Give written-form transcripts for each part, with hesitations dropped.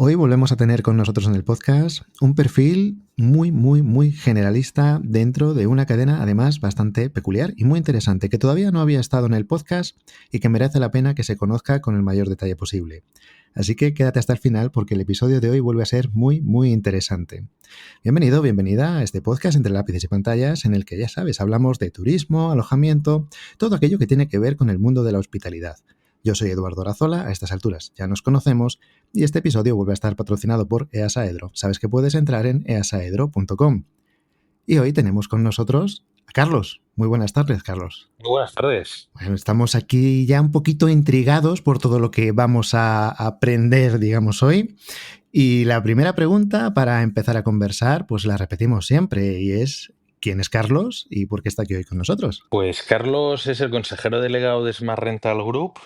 Hoy volvemos a tener con nosotros en el podcast un perfil muy generalista dentro de una cadena además bastante peculiar y muy interesante que todavía no había estado en el podcast y que merece la pena que se conozca con el mayor detalle posible. Así que quédate hasta el final porque el episodio de hoy vuelve a ser muy interesante. Bienvenido, bienvenida a este podcast entre lápices y pantallas en el que ya sabes, hablamos de turismo, alojamiento, todo aquello que tiene que ver con el mundo de la hospitalidad. Yo soy Eduardo Arazola, a estas alturas ya nos conocemos y este episodio vuelve a estar patrocinado por EASAEDRO. Sabes que puedes entrar en easaedro.com. Y hoy tenemos con nosotros a Carlos. Muy buenas tardes, Carlos. Muy buenas tardes. Bueno, estamos aquí ya un poquito intrigados por todo lo que vamos a aprender, digamos, hoy. Y la primera pregunta para empezar a conversar, pues la repetimos siempre y es ¿quién es Carlos y por qué está aquí hoy con nosotros? Pues Carlos es el consejero delegado de Smart Rental Group,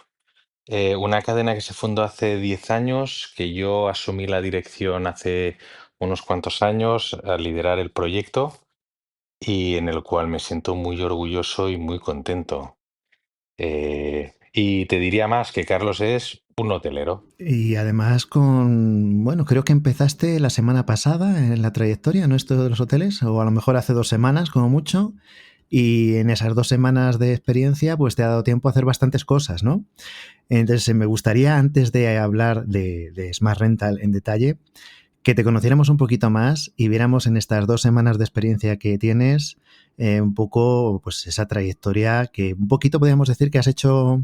una cadena que se fundó hace 10 años, que yo asumí la dirección hace unos cuantos años a liderar el proyecto y en el cual me siento muy orgulloso y muy contento. Y te diría más que Carlos es un hotelero. Y además bueno, creo que empezaste la semana pasada en la trayectoria, ¿no? Esto de los hoteles, o a lo mejor hace 2 semanas como mucho, y en esas 2 semanas de experiencia pues te ha dado tiempo a hacer bastantes cosas, ¿no? Entonces me gustaría, antes de hablar de Smart Rental en detalle, que te conociéramos un poquito más y viéramos en estas 2 semanas de experiencia que tienes un poco pues esa trayectoria que un poquito podríamos decir que has hecho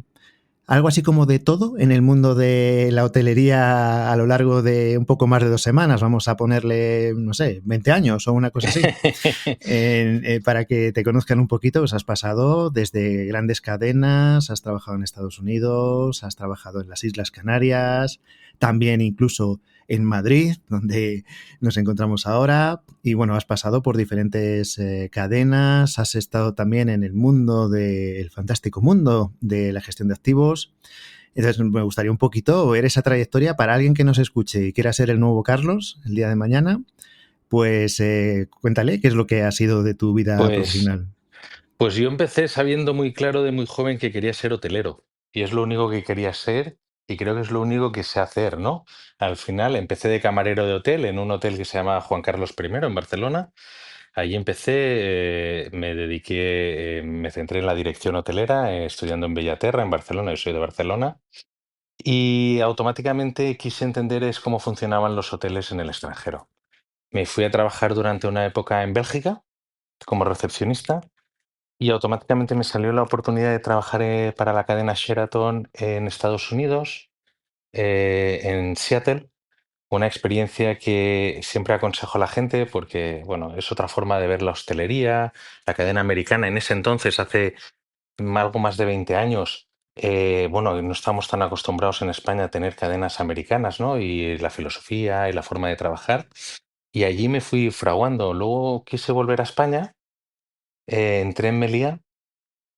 algo así como de todo en el mundo de la hotelería a lo largo de un poco más de 2 semanas. Vamos a ponerle, no sé, 20 años o una cosa así. Para que te conozcan un poquito, pues has pasado desde grandes cadenas, has trabajado en Estados Unidos, has trabajado en las Islas Canarias, también incluso en Madrid, donde nos encontramos ahora. Y bueno, has pasado por diferentes cadenas, has estado también en el mundo del fantástico mundo de la gestión de activos. Entonces me gustaría un poquito ver esa trayectoria para alguien que nos escuche y quiera ser el nuevo Carlos el día de mañana. Pues cuéntale qué es lo que ha sido de tu vida Pues, profesional. pues yo empecé sabiendo muy claro de muy joven que quería ser hotelero y es lo único que quería ser y creo que es lo único que sé hacer, ¿no? Al final empecé de camarero de hotel en un hotel que se llama Juan Carlos I en Barcelona. Allí empecé, me dediqué, me centré en la dirección hotelera, estudiando en Bellaterra, en Barcelona, yo soy de Barcelona, y automáticamente quise entender es cómo funcionaban los hoteles en el extranjero. Me fui a trabajar durante una época en Bélgica como recepcionista y automáticamente me salió la oportunidad de trabajar para la cadena Sheraton en Estados Unidos, en Seattle. Una experiencia que siempre aconsejo a la gente porque, bueno, es otra forma de ver la hostelería, la cadena americana. En ese entonces, hace algo más de 20 años, bueno, no estamos tan acostumbrados en España a tener cadenas americanas, ¿no? Y la filosofía y la forma de trabajar. Y allí me fui fraguando. Luego quise volver a España, entré en Meliá.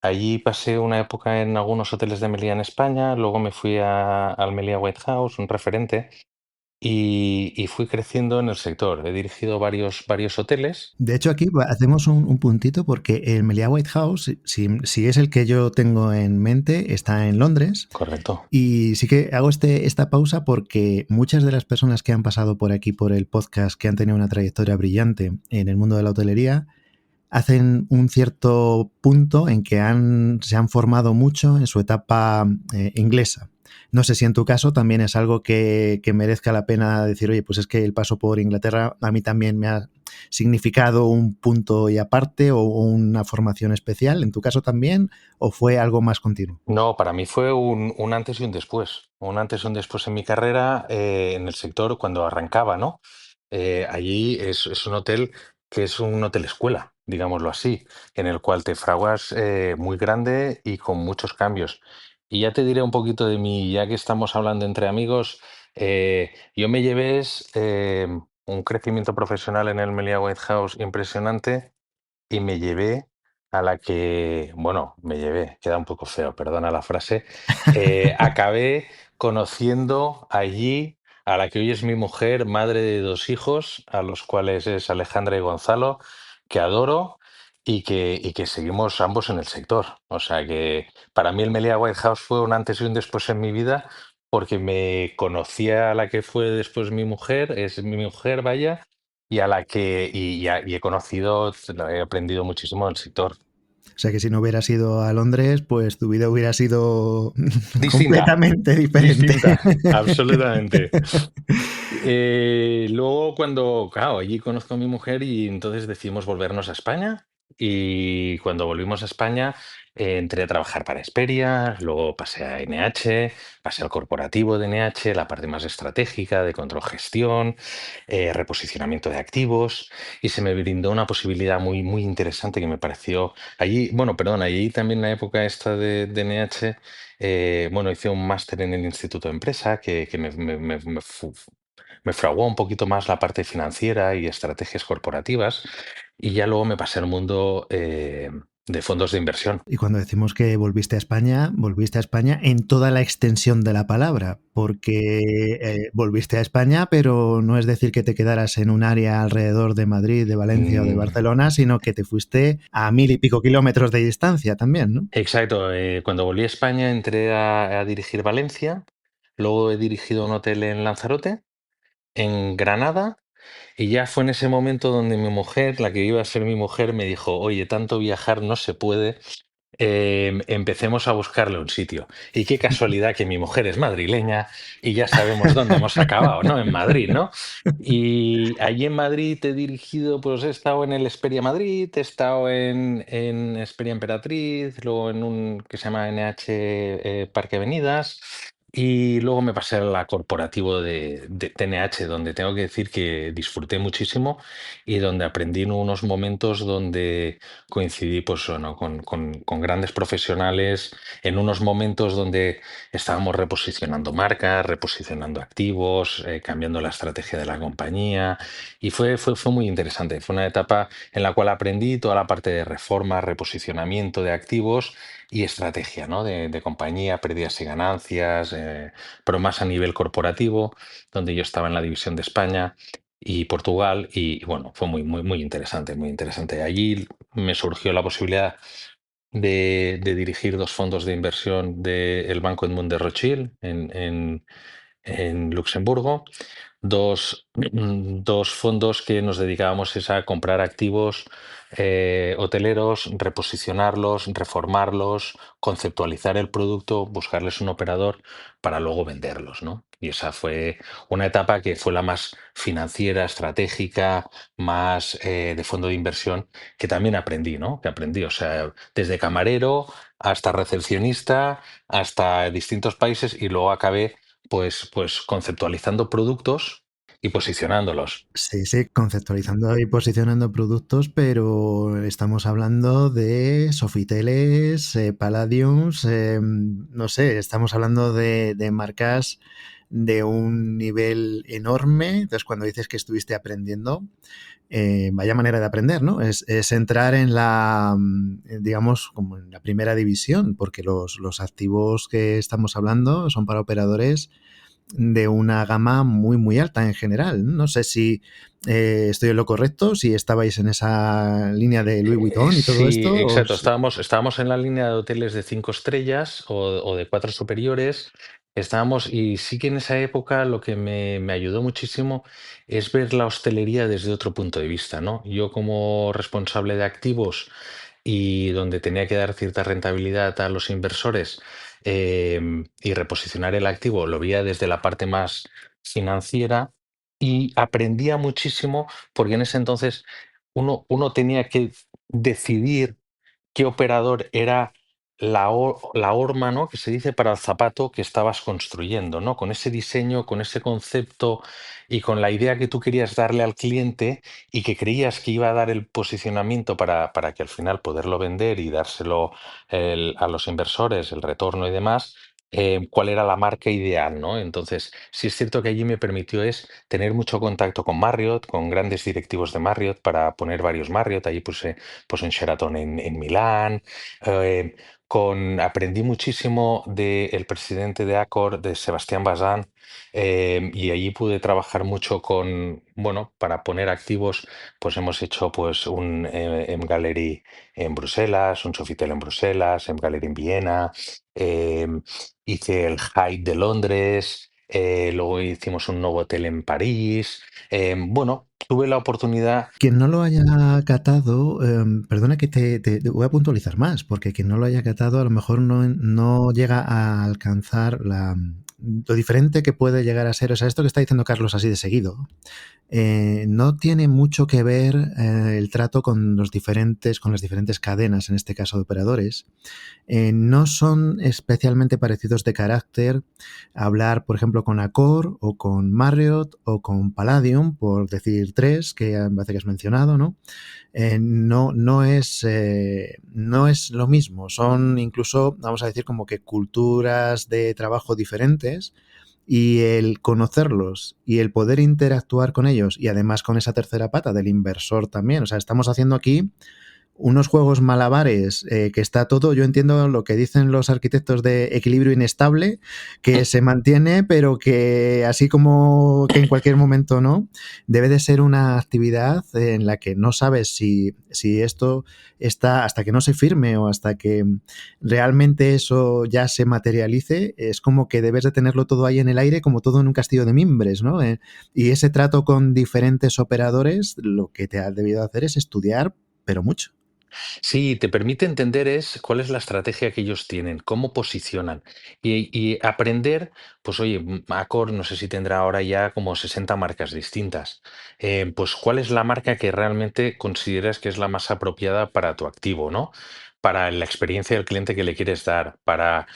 Allí pasé una época en algunos hoteles de Meliá en España, luego me fui al Meliá White House, un referente, y fui creciendo en el sector. He dirigido varios hoteles. De hecho, aquí hacemos un puntito porque el Meliá White House, si es el que yo tengo en mente, está en Londres. Correcto. Y sí que hago esta pausa porque muchas de las personas que han pasado por aquí por el podcast, que han tenido una trayectoria brillante en el mundo de la hotelería, hacen un cierto punto en que se han formado mucho en su etapa inglesa. No sé si en tu caso también es algo que merezca la pena decir, oye, pues es que el paso por Inglaterra a mí también me ha significado un punto y aparte o una formación especial. ¿En tu caso también o fue algo más continuo? No, para mí fue un antes y un después. Un antes y un después en mi carrera, en el sector cuando arrancaba, ¿no? Allí es un hotel que es un hotel escuela, digámoslo así, en el cual te fraguas muy grande y con muchos cambios. Y ya te diré un poquito de mí, ya que estamos hablando entre amigos, yo me llevé un crecimiento profesional en el Melia White House impresionante y me llevé a la que, bueno, me llevé, queda un poco feo, perdona la frase, acabé conociendo allí a la que hoy es mi mujer, madre de 2 hijos, a los cuales es Alejandra y Gonzalo, que adoro y que seguimos ambos en el sector. O sea que para mí el Melia White House fue un antes y un después en mi vida porque me conocía a la que fue después mi mujer, es mi mujer, vaya, y a la que y he conocido, he aprendido muchísimo del sector. O sea que si no hubieras ido a Londres, pues tu vida hubiera sido Distinta, completamente diferente. distinta, absolutamente. Luego cuando, claro, allí conozco a mi mujer y entonces decidimos volvernos a España. Y cuando volvimos a España, entré a trabajar para Esperia, luego pasé a NH, pasé al corporativo de NH, la parte más estratégica de control gestión, reposicionamiento de activos, y se me brindó una posibilidad muy, muy interesante que me pareció allí, bueno, perdón, allí también en la época esta de NH, bueno, hice un máster en el Instituto de Empresa que me fraguó un poquito más la parte financiera y estrategias corporativas y ya luego me pasé al mundo de fondos de inversión. Y cuando decimos que volviste a España en toda la extensión de la palabra, porque volviste a España, pero no es decir que te quedaras en un área alrededor de Madrid, de Valencia o de Mm, Barcelona, sino que te fuiste a 1000 y pico kilómetros de distancia también, ¿no? exacto, cuando volví a España entré a dirigir Valencia, luego he dirigido un hotel en Lanzarote, en Granada. Y ya fue en ese momento donde mi mujer, la que iba a ser mi mujer, me dijo, oye, tanto viajar no se puede, empecemos a buscarle un sitio. Y qué casualidad que mi mujer es madrileña y ya sabemos dónde hemos acabado, ¿no? En Madrid, ¿no? Y allí en Madrid he dirigido, pues he estado en el Esperia Madrid, he estado en Esperia Emperatriz, luego en un que se llama NH Parque Avenidas. Y luego me pasé a la corporativo de TNH, donde tengo que decir que disfruté muchísimo y donde aprendí en unos momentos donde coincidí pues, bueno, con grandes profesionales, en unos momentos donde estábamos reposicionando marcas, reposicionando activos, cambiando la estrategia de la compañía y fue muy interesante. Fue una etapa en la cual aprendí toda la parte de reforma, reposicionamiento de activos y estrategia, ¿no? De compañía, pérdidas y ganancias, pero más a nivel corporativo, donde yo estaba en la división de España y Portugal, y bueno, fue muy, muy, muy interesante, muy interesante. Allí me surgió la posibilidad de dirigir dos fondos de inversión del Banco Edmund de Rothschild en Luxemburgo, dos fondos que nos dedicábamos es a comprar activos hoteleros, reposicionarlos, reformarlos, conceptualizar el producto, buscarles un operador para luego venderlos, ¿no? Y esa fue una etapa que fue la más financiera, estratégica, más de fondo de inversión, que también aprendí, ¿no? Que aprendí, o sea, desde camarero hasta recepcionista, hasta distintos países y luego acabé pues conceptualizando productos y posicionándolos. Sí, sí, conceptualizando y posicionando productos, pero estamos hablando de Sofiteles, Palladiums, no sé, estamos hablando de marcas de un nivel enorme. Entonces, cuando dices que estuviste aprendiendo, vaya manera de aprender, ¿no? Es entrar en la, digamos, como en la primera división, porque los activos que estamos hablando son para operadores de una gama muy, muy alta en general. No sé si estoy en lo correcto, si estabais en esa línea de Louis Vuitton y todo Sí, esto. exacto. Estábamos en la línea de hoteles de 5 estrellas o de cuatro superiores. Estábamos, y sí que en esa época lo que me ayudó muchísimo es ver la hostelería desde otro punto de vista, ¿no? Yo como responsable de activos y donde tenía que dar cierta rentabilidad a los inversores y reposicionar el activo, lo veía desde la parte más financiera y aprendía muchísimo porque en ese entonces uno tenía que decidir qué operador era la horma, ¿no? Que se dice para el zapato que estabas construyendo, ¿no? Con ese diseño, con ese concepto y con la idea que tú querías darle al cliente y que creías que iba a dar el posicionamiento para que al final poderlo vender y dárselo a los inversores, el retorno y demás. Cuál era la marca ideal, ¿no? Entonces, sí es cierto que allí me permitió es tener mucho contacto con Marriott, con grandes directivos de Marriott para poner varios Marriott. Allí puse pues en Sheraton en Milán, eh, aprendí muchísimo del presidente de Accor, de Sebastián Bazán, y allí pude trabajar mucho con, bueno, para poner activos, pues hemos hecho pues un M-Gallery en Bruselas, un Sofitel en Bruselas, M-Gallery en Viena, hice el Hyde de Londres, luego hicimos un nuevo hotel en París. Bueno, tuve la oportunidad. Quien no lo haya catado, perdona que te voy a puntualizar más, porque quien no lo haya catado a lo mejor no llega a alcanzar lo diferente que puede llegar a ser. O sea, esto que está diciendo Carlos así de seguido, no tiene mucho que ver el trato con con las diferentes cadenas, en este caso de operadores. No son especialmente parecidos de carácter hablar, por ejemplo, con Accor o con Marriott o con Palladium, por decir tres, que me parece que has mencionado, ¿no? No es lo mismo. Son incluso, vamos a decir, como que culturas de trabajo diferentes, y el conocerlos y el poder interactuar con ellos, y además con esa tercera pata del inversor también. O sea, estamos haciendo aquí unos juegos malabares, que está todo, yo entiendo lo que dicen los arquitectos de equilibrio inestable, que se mantiene, pero que así como que en cualquier momento no, debe de ser una actividad en la que no sabes si esto está, hasta que no se firme o hasta que realmente eso ya se materialice, es como que debes de tenerlo todo ahí en el aire, como todo en un castillo de mimbres, ¿no? Y ese trato con diferentes operadores, lo que te ha debido hacer es estudiar, pero mucho. Sí, te permite entender es cuál es la estrategia que ellos tienen, cómo posicionan y aprender, pues oye, Accor no sé si tendrá ahora ya como 60 marcas distintas. Pues cuál es la marca que realmente consideras que es la más apropiada para tu activo, ¿no? Para la experiencia del cliente que le quieres dar, para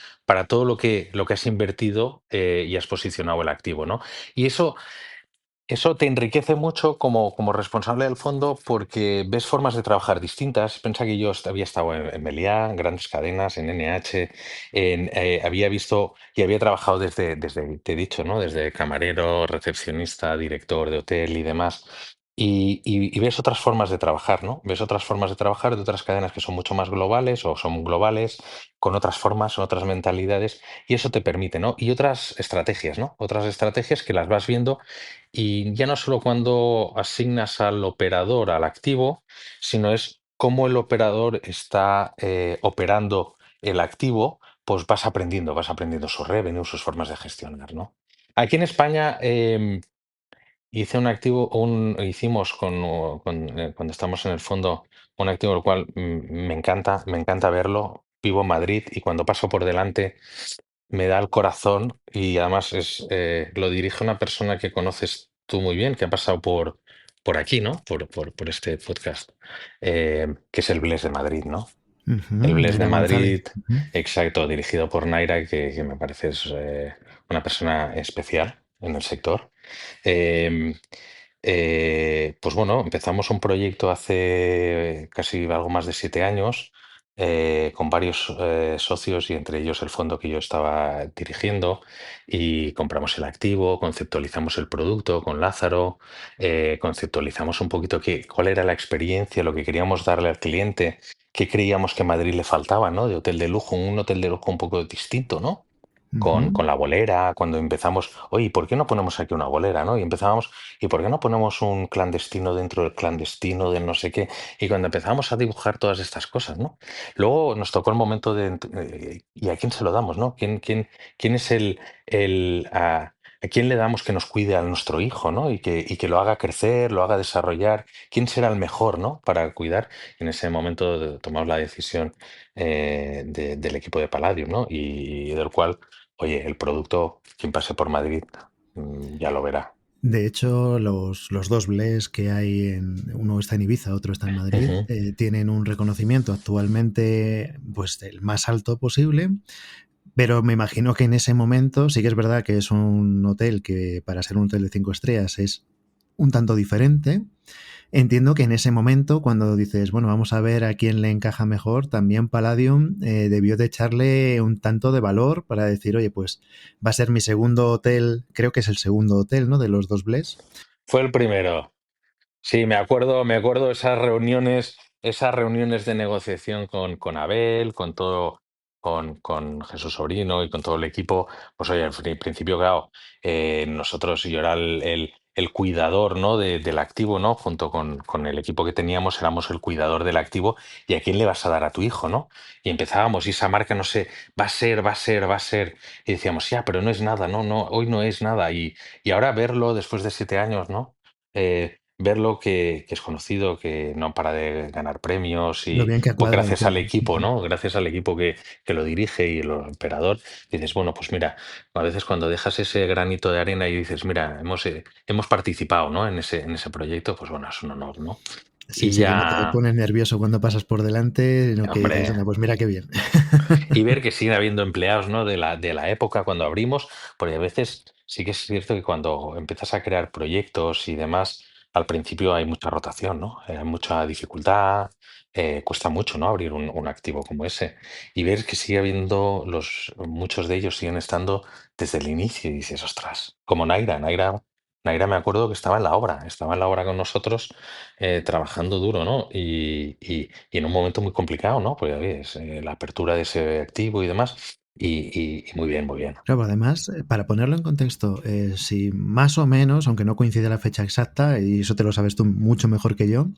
todo lo que has invertido y has posicionado el activo, ¿no? Y eso te enriquece mucho como responsable del fondo porque ves formas de trabajar distintas. Piensa que yo había estado en Meliá, en grandes cadenas, en NH, había visto y había trabajado desde, te he dicho, ¿no? Desde camarero, recepcionista, director de hotel y demás. Y ves otras formas de trabajar, ¿no? Ves otras formas de trabajar de otras cadenas que son mucho más globales o son globales, con otras formas, otras mentalidades, y eso te permite, ¿no? Y otras estrategias, ¿no? Otras estrategias que las vas viendo y ya no solo cuando asignas al operador al activo, sino es cómo el operador está operando el activo, pues vas aprendiendo su revenue, sus formas de gestionar, ¿no? Aquí en España hice un activo, hicimos cuando estamos en el fondo un activo el cual me encanta verlo. Vivo en Madrid y cuando paso por delante me da el corazón y además lo dirige una persona que conoces tú muy bien, que ha pasado por aquí, ¿no? Por este podcast, que es el Bles de Madrid, ¿no? El Ujú, Bles de Naira González. Madrid, exacto, dirigido por Naira, que me parece es, una persona especial en el sector. Em, pues bueno, empezamos un proyecto hace casi algo más de 7 años, con varios socios y entre ellos el fondo que yo estaba dirigiendo, y compramos el activo, conceptualizamos el producto con Lázaro, conceptualizamos un poquito cuál era la experiencia, lo que queríamos darle al cliente, qué creíamos que a Madrid le faltaba, ¿no? De hotel de lujo, un hotel de lujo un poco distinto, ¿no? Ujú. Con la bolera, cuando empezamos, oye, ¿por qué no ponemos aquí una bolera, no? Y empezábamos, ¿y por qué no ponemos un clandestino dentro del clandestino del no sé qué? Y cuando empezamos a dibujar todas estas cosas, ¿no? Luego nos tocó el momento ¿y a quién se lo damos, no? ¿Quién es a quién le damos que nos cuide a nuestro hijo, ¿no? Y que lo haga crecer, lo haga desarrollar. ¿Quién será el mejor, ¿no? Para cuidar. En ese momento tomamos la decisión del equipo de Palladium, ¿no? Y del cual, oye, el producto, quien pase por Madrid, ya lo verá. De hecho, los dos Bles que hay, uno está en Ibiza, otro está en Madrid, Ujú. tienen un reconocimiento actualmente, pues, el más alto posible, pero me imagino que en ese momento sí que es verdad que es un hotel que, para ser un hotel de 5 estrellas, es un tanto diferente. Entiendo que en ese momento, cuando dices, bueno, vamos a ver a quién le encaja mejor, también Palladium debió de echarle un tanto de valor para decir, oye, pues va a ser mi segundo hotel, creo que es el segundo hotel, ¿no? De los dos Bles. Fue el primero. Sí, me acuerdo esas reuniones de negociación con Abel, con todo. con Jesús Sobrino y con todo el equipo, pues oye, al principio, claro, nosotros, yo era el cuidador, ¿no? Del activo, ¿no? Junto con el equipo que teníamos, éramos el cuidador del activo. ¿Y a quién le vas a dar a tu hijo, no? Y empezábamos, y esa marca, no sé, va a ser, va a ser, va a ser. Y decíamos, ya, pero no es nada, no, no, hoy no es nada. Y ahora verlo después de 7 años, ¿no? Verlo que es conocido, que no para de ganar premios Lo y bien que pues cuadra y gracias al todo. equipo, ¿no? Gracias al equipo que lo dirige y el operador, dices, bueno, pues mira, a veces cuando dejas ese granito de arena y dices, mira, hemos participado, ¿no? En ese proyecto, pues bueno, es un honor, ¿no? Sí, Y sí, que no te ya, pones nervioso cuando pasas por delante, sino que dices, hombre, anda, pues mira qué bien. y ver que sigue habiendo empleados, ¿no? De la época cuando abrimos, porque a veces sí que es cierto que cuando empiezas a crear proyectos y demás, al principio hay mucha rotación, ¿no? Hay mucha dificultad, cuesta mucho, ¿no? Abrir un activo como ese. Y ver que sigue habiendo muchos de ellos siguen estando desde el inicio y dices, ostras, como Naira me acuerdo que estaba en la obra con nosotros trabajando duro, ¿no? Y en un momento muy complicado, ¿no? Porque oye, es, la apertura de ese activo y demás. Y muy bien, muy bien. Claro, además, para ponerlo en contexto, si más o menos, aunque no coincide la fecha exacta, y eso te lo sabes tú mucho mejor que yo,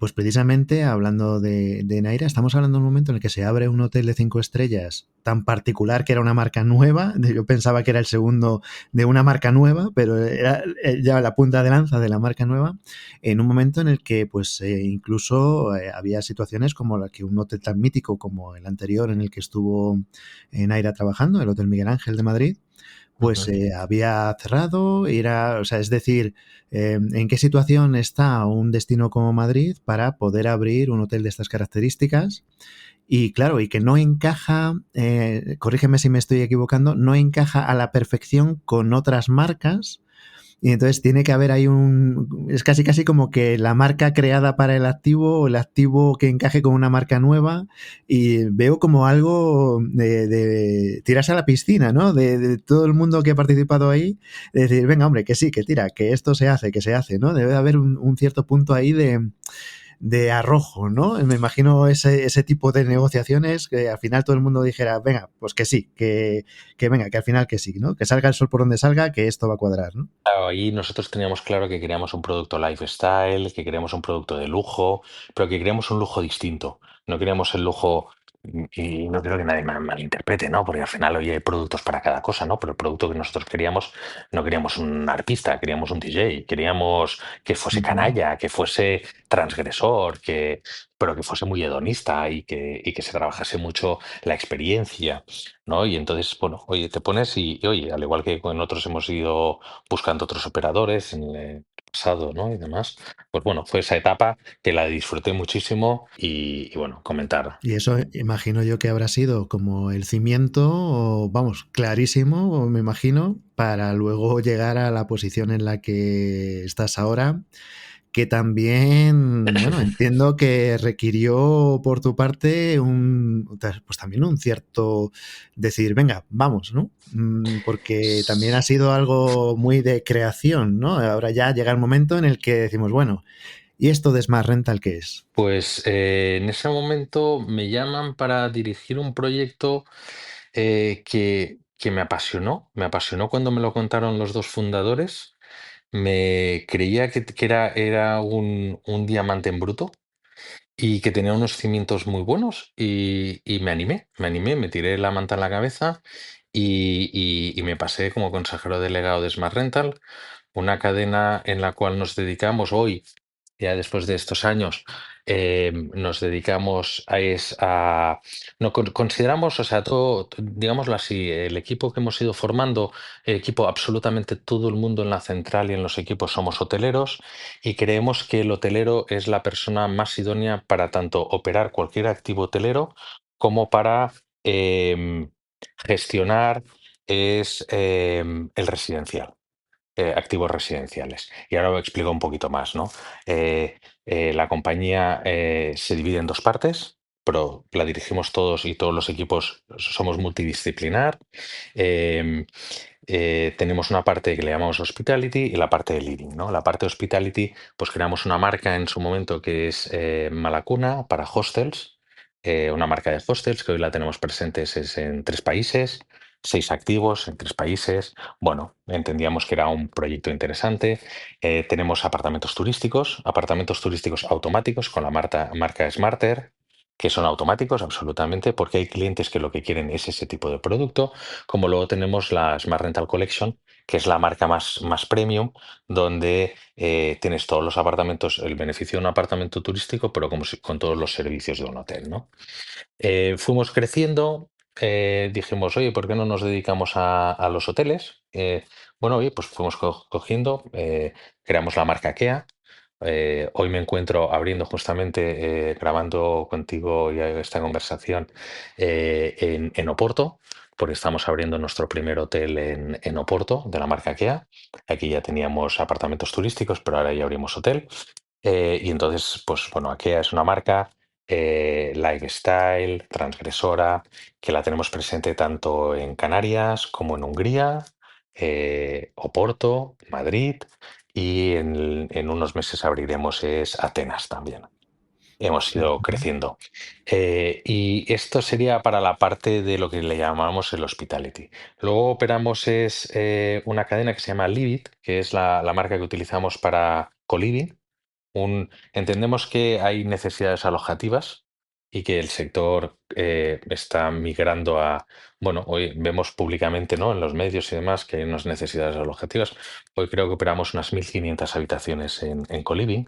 pues precisamente hablando de Naira, estamos hablando de un momento en el que se abre un hotel de 5 estrellas tan particular que era una marca nueva. Yo pensaba que era el segundo de una marca nueva, pero era ya la punta de lanza de la marca nueva, en un momento en el que pues incluso había situaciones como la que un hotel tan mítico como el anterior en el que estuvo Naira trabajando, el Hotel Miguel Ángel de Madrid, pues Ujú. había cerrado, era, o sea, es decir, ¿en qué situación está un destino como Madrid para poder abrir un hotel de estas características? Y claro, y que no encaja, corrígeme si me estoy equivocando, no encaja a la perfección con otras marcas y entonces tiene que haber ahí es casi casi como que la marca creada para el activo o el activo que encaje con una marca nueva y veo como algo de tirarse a la piscina, ¿no? De todo el mundo que ha participado ahí, de decir, venga, hombre, que sí, que tira, que esto se hace, que se hace, ¿no? Debe de haber un cierto punto ahí de arrojo, ¿no? Me imagino ese tipo de negociaciones que al final todo el mundo dijera, venga, pues que sí, que venga, que al final que sí, ¿no? Que salga el sol por donde salga, que esto va a cuadrar, ¿no? Claro, ahí nosotros teníamos claro que queríamos un producto lifestyle, que queríamos un producto de lujo, pero que queríamos un lujo distinto. No queríamos el lujo, y no quiero que nadie me malinterprete, ¿no? Porque al final hoy hay productos para cada cosa, ¿no? Pero el producto que nosotros queríamos, no queríamos un artista, queríamos un DJ, queríamos que fuese Ujú. canalla, que fuese transgresor, pero que fuese muy hedonista y que se trabajase mucho la experiencia, ¿no? Y entonces, bueno, oye, te pones y oye, al igual que con otros hemos ido buscando otros operadores en el pasado, ¿no? Y demás. Pues bueno, fue esa etapa que la disfruté muchísimo y bueno, comentar. Y eso imagino yo que habrá sido como el cimiento, o, vamos, clarísimo, me imagino, para luego llegar a la posición en la que estás ahora, que también, bueno, entiendo que requirió por tu parte pues también un cierto decir, venga, vamos, ¿no? Porque también ha sido algo muy de creación, ¿no? Ahora ya llega el momento en el que decimos, bueno, ¿y esto de Smart Rental qué es? Pues en ese momento me llaman para dirigir un proyecto que me apasionó cuando me lo contaron los dos fundadores. Me creía que era un diamante en bruto y que tenía unos cimientos muy buenos y me tiré la manta en la cabeza y me pasé como consejero delegado de Smart Rental, una cadena en la cual nos dedicamos hoy, ya después de estos años, nos dedicamos no, consideramos, o sea, todo, digámoslo así, el equipo que hemos ido formando, el equipo, absolutamente todo el mundo en la central y en los equipos somos hoteleros y creemos que el hotelero es la persona más idónea para tanto operar cualquier activo hotelero como para gestionar el residencial, activos residenciales. Y ahora lo explico un poquito más, ¿no? La compañía se divide en dos partes, pero la dirigimos todos y todos los equipos somos multidisciplinar. Em, tenemos una parte que le llamamos Hospitality y la parte de Living, ¿no? La parte de Hospitality, pues creamos una marca en su momento que es Malacuna para hostels. una marca de hostels que hoy la tenemos presentes es en 3 países, 6 activos en 3 países. Bueno, entendíamos que era un proyecto interesante. Tenemos apartamentos turísticos automáticos con la marca Smarter, que son automáticos absolutamente, porque hay clientes que lo que quieren es ese tipo de producto, como luego tenemos la Smart Rental Collection, que es la marca más premium, donde tienes todos los apartamentos, el beneficio de un apartamento turístico, pero como con todos los servicios de un hotel, ¿no? Fuimos creciendo, dijimos, oye, ¿por qué no nos dedicamos a los hoteles? Bueno, oye, pues fuimos cogiendo, creamos la marca KEA. Hoy me encuentro abriendo justamente, grabando contigo ya esta conversación en Oporto, porque estamos abriendo nuestro primer hotel en Oporto de la marca KEA. Aquí ya teníamos apartamentos turísticos, pero ahora ya abrimos hotel. Y entonces, pues bueno, IKEA es una marca lifestyle, transgresora, que la tenemos presente tanto en Canarias como en Hungría, Oporto, Madrid y en unos meses abriremos es Atenas también. Hemos ido Fenomenal. creciendo. Y esto sería para la parte de lo que le llamamos el hospitality. Luego operamos es una cadena que se llama Livit, que es la marca que utilizamos para co-living. Entendemos que hay necesidades alojativas y que el sector está migrando a, bueno, hoy vemos públicamente, ¿no? En los medios y demás que hay unas necesidades alojativas. Hoy creo que operamos unas 1.500 habitaciones en co-living.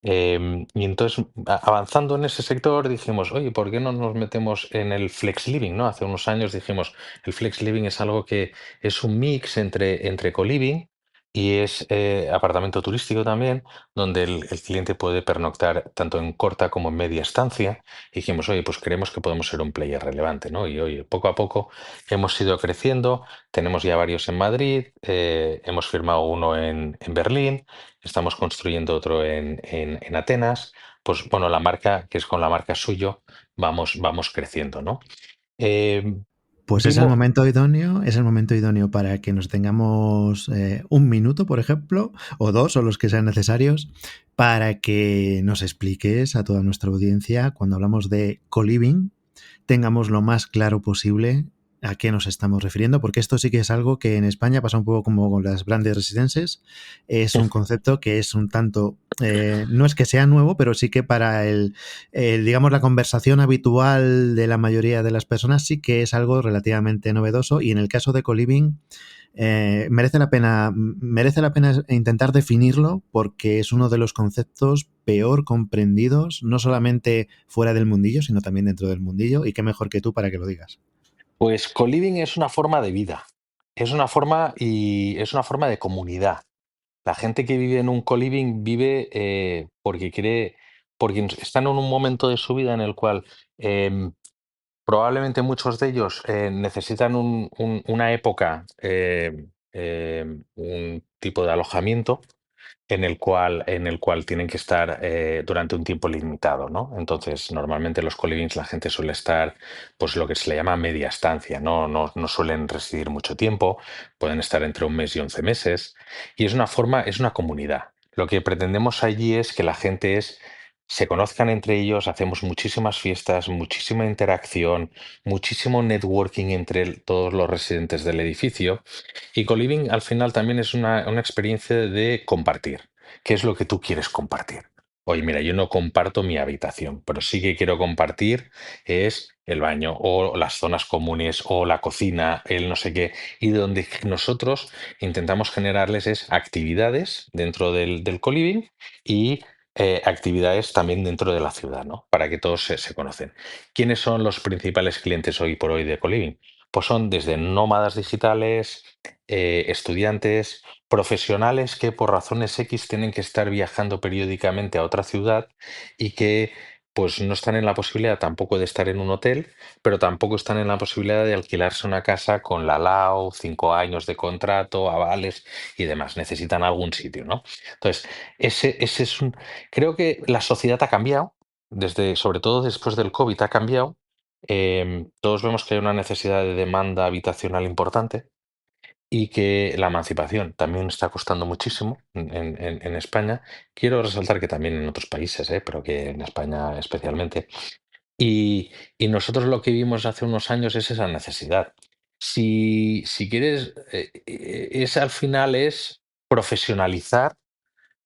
Y entonces, avanzando en ese sector, dijimos, oye, ¿por qué no nos metemos en el flex living, ¿no? Hace unos años dijimos, el flex living es algo que es un mix entre co-living y es apartamento turístico también, donde el cliente puede pernoctar tanto en corta como en media estancia. Y dijimos, oye, pues creemos que podemos ser un player relevante, ¿no? Y oye, poco a poco hemos ido creciendo, tenemos ya varios en Madrid, hemos firmado uno en Berlín. Estamos construyendo otro en Atenas. Pues bueno, la marca, que es con la marca suyo, vamos creciendo, ¿no? Eh, Pues vimos, es el momento idóneo para que nos tengamos un minuto, por ejemplo, o dos, o los que sean necesarios, para que nos expliques a toda nuestra audiencia, cuando hablamos de co-living, tengamos lo más claro posible a qué nos estamos refiriendo, porque esto sí que es algo que en España pasa un poco como con las grandes residencias. Es un concepto que es un tanto, no es que sea nuevo, pero sí que para digamos, la conversación habitual de la mayoría de las personas sí que es algo relativamente novedoso. Y en el caso de co-living, merece la pena intentar definirlo porque es uno de los conceptos peor comprendidos, no solamente fuera del mundillo, sino también dentro del mundillo. Y qué mejor que tú para que lo digas. pues co-living es una forma de vida, es una forma de comunidad. La gente que vive en un co-living vive porque están en un momento de su vida en el cual em, probablemente muchos de ellos necesitan una época, un tipo de alojamiento en el cual tienen que estar durante un tiempo limitado, ¿no? Entonces, normalmente los colivings la gente suele estar, pues lo que se le llama media estancia, ¿no? No suelen residir mucho tiempo, pueden estar entre 1 mes y 11 meses, y es una comunidad. Lo que pretendemos allí es que la gente se conozcan entre ellos, hacemos muchísimas fiestas, muchísima interacción, muchísimo networking entre todos los residentes del edificio. Y co-living al final también es una experiencia de compartir. ¿Qué es lo que tú quieres compartir? Oye, mira, yo no comparto mi habitación, pero sí que quiero compartir es el baño o las zonas comunes o la cocina, el no sé qué. Y donde nosotros intentamos generarles es actividades dentro del co-living y actividades también dentro de la ciudad, ¿no? Para que todos se conocen. ¿Quiénes son los principales clientes hoy por hoy de co-living? Pues son desde nómadas digitales, estudiantes, profesionales que por razones X tienen que estar viajando periódicamente a otra ciudad y que pues no están en la posibilidad tampoco de estar en un hotel, pero tampoco están en la posibilidad de alquilarse una casa con la LAO, 5 años de contrato, avales y demás. Necesitan algún sitio, ¿no? Entonces, ese es creo que la sociedad ha cambiado, sobre todo después del COVID ha cambiado. Todos vemos que hay una necesidad de demanda habitacional importante y que la emancipación también está costando muchísimo en España. Quiero resaltar que también en otros países, pero que en España especialmente. Y, y nosotros lo que vimos hace unos años es esa necesidad. Si quieres, es al final es profesionalizar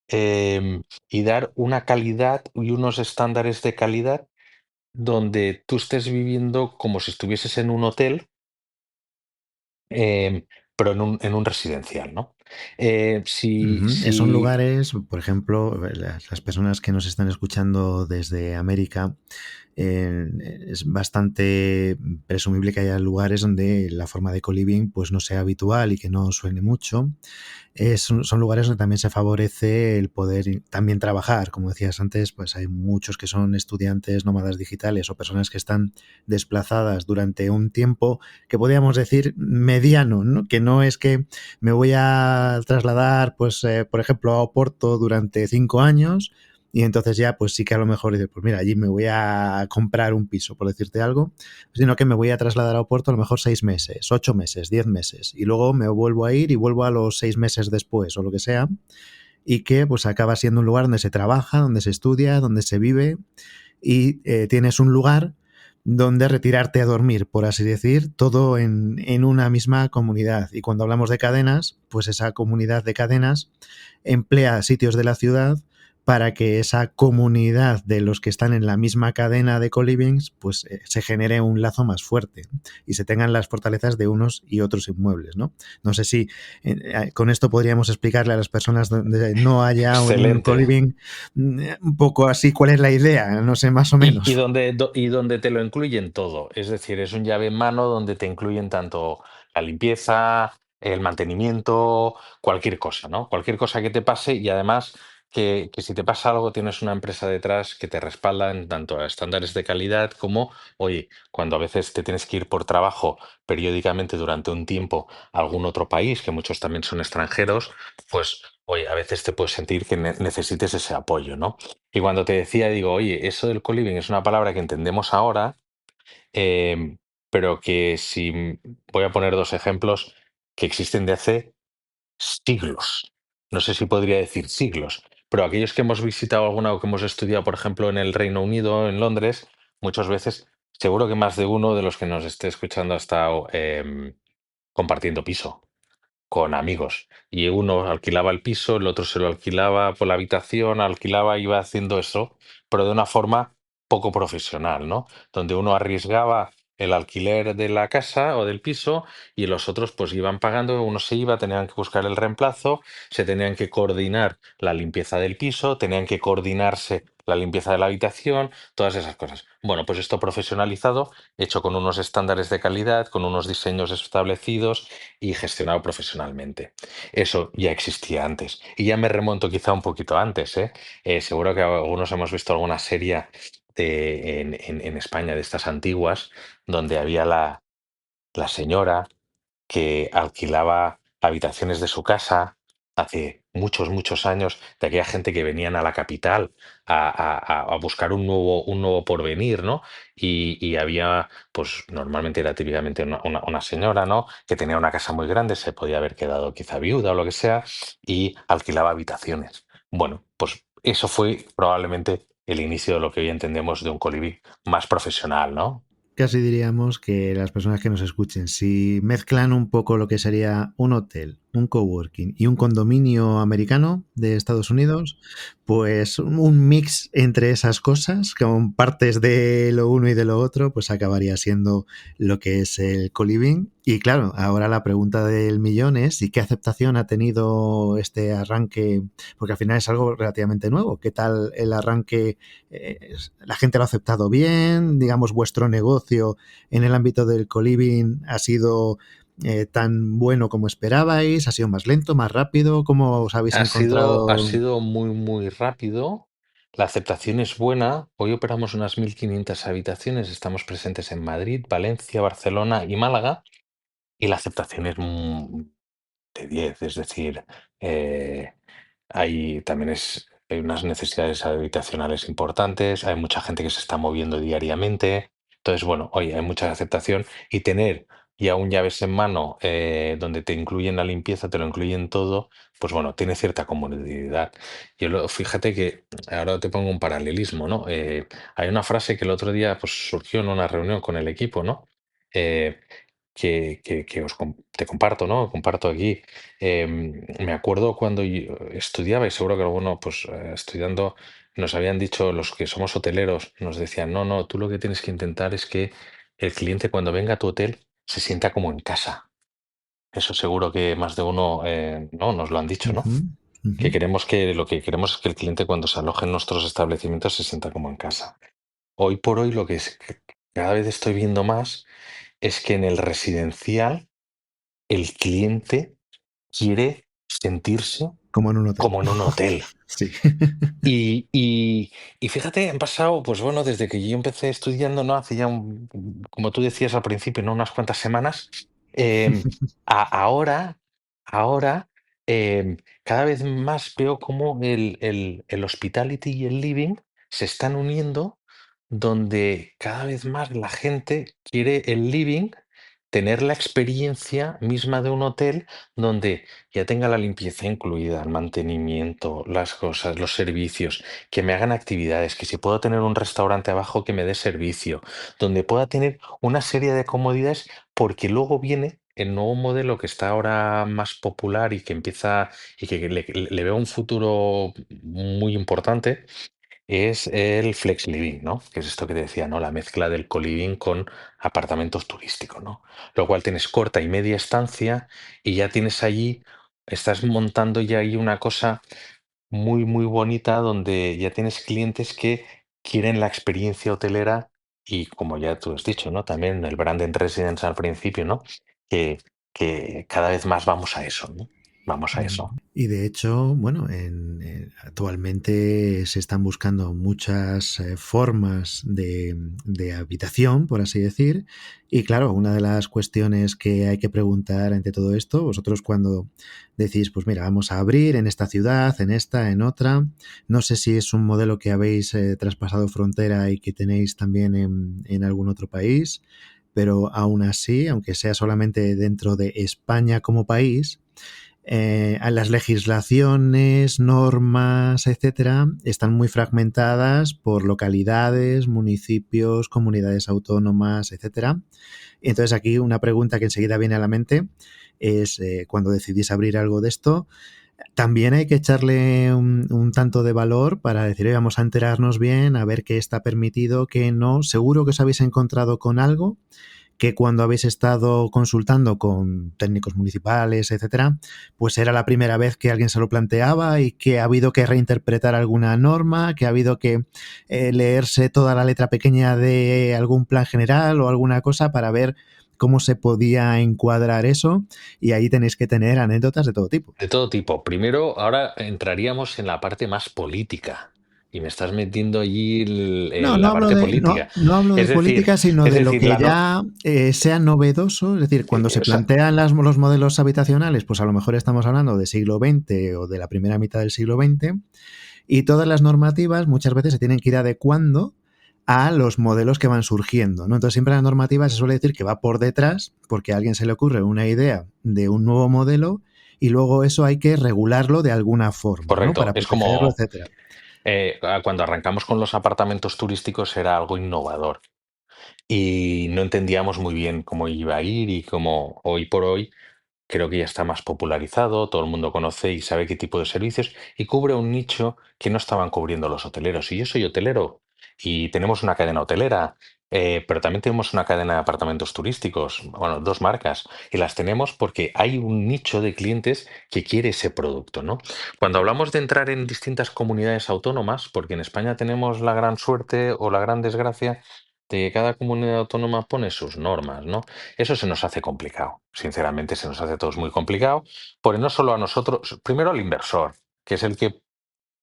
y dar una calidad y unos estándares de calidad donde tú estés viviendo como si estuvieses en un hotel, pero en un residencial, ¿no? Si, Ujú. Son si lugares, por ejemplo, las personas que nos están escuchando desde América, es bastante presumible que haya lugares donde la forma de co-living pues no sea habitual y que no suene mucho. Son lugares donde también se favorece el poder también trabajar. Como decías antes, pues hay muchos que son estudiantes nómadas digitales o personas que están desplazadas durante un tiempo que podríamos decir mediano, ¿no? Que no es que me voy a trasladar, pues, por ejemplo, a Oporto durante 5 años y entonces ya, pues sí que a lo mejor dices, pues mira, allí me voy a comprar un piso, por decirte algo, sino que me voy a trasladar a Oporto a lo mejor 6 meses, 8 meses, 10 meses, y luego me vuelvo a ir y vuelvo a los 6 meses después o lo que sea, y que pues acaba siendo un lugar donde se trabaja, donde se estudia, donde se vive y tienes un lugar donde retirarte a dormir, por así decir, todo en una misma comunidad. Y cuando hablamos de cadenas, pues esa comunidad de cadenas emplea sitios de la ciudad para que esa comunidad de los que están en la misma cadena de co-livings pues se genere un lazo más fuerte, ¿no? Y se tengan las fortalezas de unos y otros inmuebles, ¿no? No sé si con esto podríamos explicarle a las personas donde no haya un excelente. co-living un poco así cuál es la idea, no sé, más o Y menos. donde te lo incluyen todo. Es decir, es un llave en mano donde te incluyen tanto la limpieza, el mantenimiento, cualquier cosa, ¿no? Cualquier cosa que te pase y además que si te pasa algo tienes una empresa detrás que te respalda en tanto a estándares de calidad como, oye, cuando a veces te tienes que ir por trabajo periódicamente durante un tiempo a algún otro país, que muchos también son extranjeros, pues, oye, a veces te puedes sentir que necesites ese apoyo, ¿no? Y cuando te decía, digo, oye, eso del co-living es una palabra que entendemos ahora, em, pero que si voy a poner dos ejemplos que existen de hace siglos. No sé si podría decir siglos, pero aquellos que hemos visitado alguna o que hemos estudiado, por ejemplo, en el Reino Unido, en Londres, muchas veces, seguro que más de uno de los que nos esté escuchando ha estado compartiendo piso con amigos. Y uno alquilaba el piso, el otro se lo alquilaba por la habitación, alquilaba, iba haciendo eso, pero de una forma poco profesional, ¿no? Donde uno arriesgaba el alquiler de la casa o del piso y los otros pues iban pagando, uno se iba, tenían que buscar el reemplazo, se tenían que coordinar la limpieza del piso, tenían que coordinarse la limpieza de la habitación, todas esas cosas. Bueno, pues esto profesionalizado, hecho con unos estándares de calidad, con unos diseños establecidos y gestionado profesionalmente. Eso ya existía antes. Y ya me remonto quizá un poquito antes, ¿eh? Seguro que algunos hemos visto alguna serie en España de estas antiguas, donde había la señora que alquilaba habitaciones de su casa hace muchos, muchos años, de aquella gente que venían a la capital a buscar un nuevo porvenir, ¿no? Y había, pues normalmente era típicamente una señora, ¿no? Que tenía una casa muy grande, se podía haber quedado quizá viuda o lo que sea, y alquilaba habitaciones. Bueno, pues eso fue probablemente el inicio de lo que hoy entendemos de un colibrí más profesional, ¿no? Casi diríamos que las personas que nos escuchen, si mezclan un poco lo que sería un hotel, un coworking y un condominio americano de Estados Unidos, pues un mix entre esas cosas, con partes de lo uno y de lo otro, pues acabaría siendo lo que es el co-living. Y claro, ahora la pregunta del millón es, ¿y qué aceptación ha tenido este arranque? Porque al final es algo relativamente nuevo. ¿Qué tal el arranque? ¿La gente lo ha aceptado bien? Digamos, vuestro negocio en el ámbito del co-living ha sido tan bueno como esperabais, ha sido más lento, más rápido, ¿cómo os habéis Ha encontrado? sido muy, muy rápido. La aceptación es buena. Hoy operamos unas 1.500 habitaciones. Estamos presentes en Madrid, Valencia, Barcelona y Málaga. Y la aceptación es de 10. Es decir, eh, hay unas necesidades habitacionales importantes. Hay mucha gente que se está moviendo diariamente. Entonces, bueno, hoy hay mucha aceptación y tener y a un llaves en mano donde te incluyen la limpieza, te lo incluyen todo, pues bueno, tiene cierta comodidad. Fíjate que ahora te pongo un paralelismo, ¿no? Hay una frase que el otro día pues, surgió en una reunión con el equipo, ¿no? Eh, que te comparto, ¿no? Comparto aquí. Me acuerdo cuando yo estudiaba, y seguro que alguno, pues estudiando, nos habían dicho los que somos hoteleros, nos decían, no, no, tú lo que tienes que intentar es que el cliente cuando venga a tu hotel se sienta como en casa. Eso seguro que más de uno, no, nos lo han dicho, ¿no? Ujú, ujú. Que lo que queremos es que el cliente cuando se aloje en nuestros establecimientos se sienta como en casa. Hoy por hoy lo que cada vez estoy viendo más es que en el residencial el cliente quiere sentirse Como en un hotel. como en un hotel. Sí. Y, y- y fíjate, han pasado, pues bueno, desde que yo empecé estudiando, ¿no? Hace ya, como tú decías al principio, ¿no? Unas cuantas semanas. em, ahora, cada vez más veo cómo el hospitality y el living se están uniendo, donde cada vez más la gente quiere el living, tener la experiencia misma de un hotel donde ya tenga la limpieza incluida, el mantenimiento, las cosas, los servicios, que me hagan actividades, que si puedo tener un restaurante abajo que me dé servicio, donde pueda tener una serie de comodidades, porque luego viene el nuevo modelo que está ahora más popular y que empieza y que le veo un futuro muy importante, es el flex living, ¿no? Que es esto que te decía, ¿no? La mezcla del co-living con apartamentos turísticos, ¿no? Lo cual tienes corta y media estancia y ya tienes allí, estás montando ya ahí una cosa muy, muy bonita donde ya tienes clientes que quieren la experiencia hotelera y como ya tú has dicho, ¿no? También el branded residence al principio, ¿no? Que, que cada vez más vamos a eso, ¿no? Vamos a eso. Y de hecho, bueno, actualmente se están buscando muchas formas de habitación, por así decir. Y claro, una de las cuestiones que hay que preguntar ante todo esto, vosotros cuando decís, pues mira, vamos a abrir en esta ciudad, en esta, en otra, no sé si es un modelo que habéis traspasado frontera y que tenéis también en algún otro país, pero aún así, aunque sea solamente dentro de España como país, a las legislaciones, normas, etcétera, están muy fragmentadas por localidades, municipios, comunidades autónomas, etcétera. Y entonces aquí una pregunta que enseguida viene a la mente es cuando decidís abrir algo de esto, también hay que echarle un tanto de valor para decir, "Oye, vamos a enterarnos bien, a ver qué está permitido, qué no. Seguro que os habéis encontrado con algo que cuando habéis estado consultando con técnicos municipales, etcétera, pues era la primera vez que alguien se lo planteaba y que ha habido que reinterpretar alguna norma, que ha habido que leerse toda la letra pequeña de algún plan general o alguna cosa para ver cómo se podía encuadrar eso y ahí tenéis que tener anécdotas de todo tipo. De todo tipo. Primero, ahora entraríamos en la parte más política. Y me estás metiendo allí No, en la parte política. no hablo de Es decir, política, sino es de lo decir, que ya sea novedoso. Es decir, cuando se o sea, plantean los modelos habitacionales, pues a lo mejor estamos hablando de siglo XX o de la primera mitad del siglo XX, y todas las normativas muchas veces se tienen que ir adecuando a los modelos que van surgiendo, ¿no? Entonces siempre la normativa se suele decir que va por detrás porque a alguien se le ocurre una idea de un nuevo modelo y luego eso hay que regularlo de alguna forma, ¿no? correcto. Para Es protegerlo, como etcétera. cuando arrancamos con los apartamentos turísticos era algo innovador y no entendíamos muy bien cómo iba a ir y cómo hoy por hoy creo que ya está más popularizado, todo el mundo conoce y sabe qué tipo de servicios y cubre un nicho que no estaban cubriendo los hoteleros. Y yo soy hotelero y tenemos una cadena hotelera, pero también tenemos una cadena de apartamentos turísticos, bueno, dos marcas, y las tenemos porque hay un nicho de clientes que quiere ese producto, ¿no? Cuando hablamos de entrar en distintas comunidades autónomas, porque en España tenemos la gran suerte o la gran desgracia de que cada comunidad autónoma pone sus normas, ¿no? Eso se nos hace complicado, sinceramente se nos hace a todos muy complicado, porque no solo a nosotros, primero al inversor, que es el que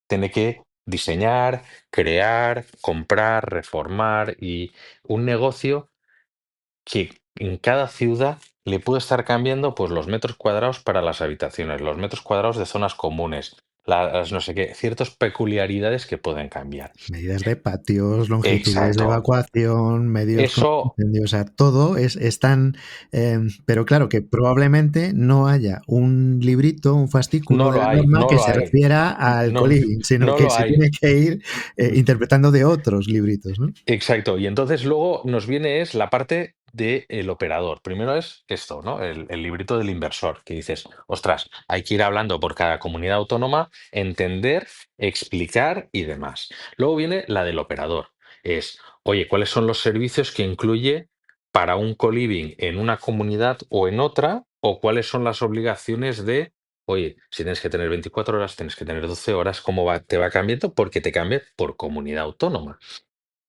tiene que diseñar, crear, comprar, reformar y un negocio que en cada ciudad le puede estar cambiando pues los metros cuadrados para las habitaciones, los metros cuadrados de zonas comunes, las no sé qué, ciertas peculiaridades que pueden cambiar. Medidas de patios, longitudes de Exacto. evacuación, medios contra Eso incendios, o sea, todo es tan... pero claro, que probablemente no haya un librito, un fascículo no de lo la hay, norma no que lo se hay. refiera al No, coliving, sino no que lo se hay. tiene que ir interpretando de otros libritos, ¿no? Exacto. Y entonces luego nos viene es la parte del operador. Primero es esto, ¿no? El librito del inversor, que dices, ostras, hay que ir hablando por cada comunidad autónoma, entender, explicar y demás. Luego viene la del operador. Es, oye, ¿cuáles son los servicios que incluye para un co-living en una comunidad o en otra? ¿O cuáles son las obligaciones de, oye, si tienes que tener 24 horas, tienes que tener 12 horas, ¿cómo va, te va cambiando? Porque te cambia por comunidad autónoma.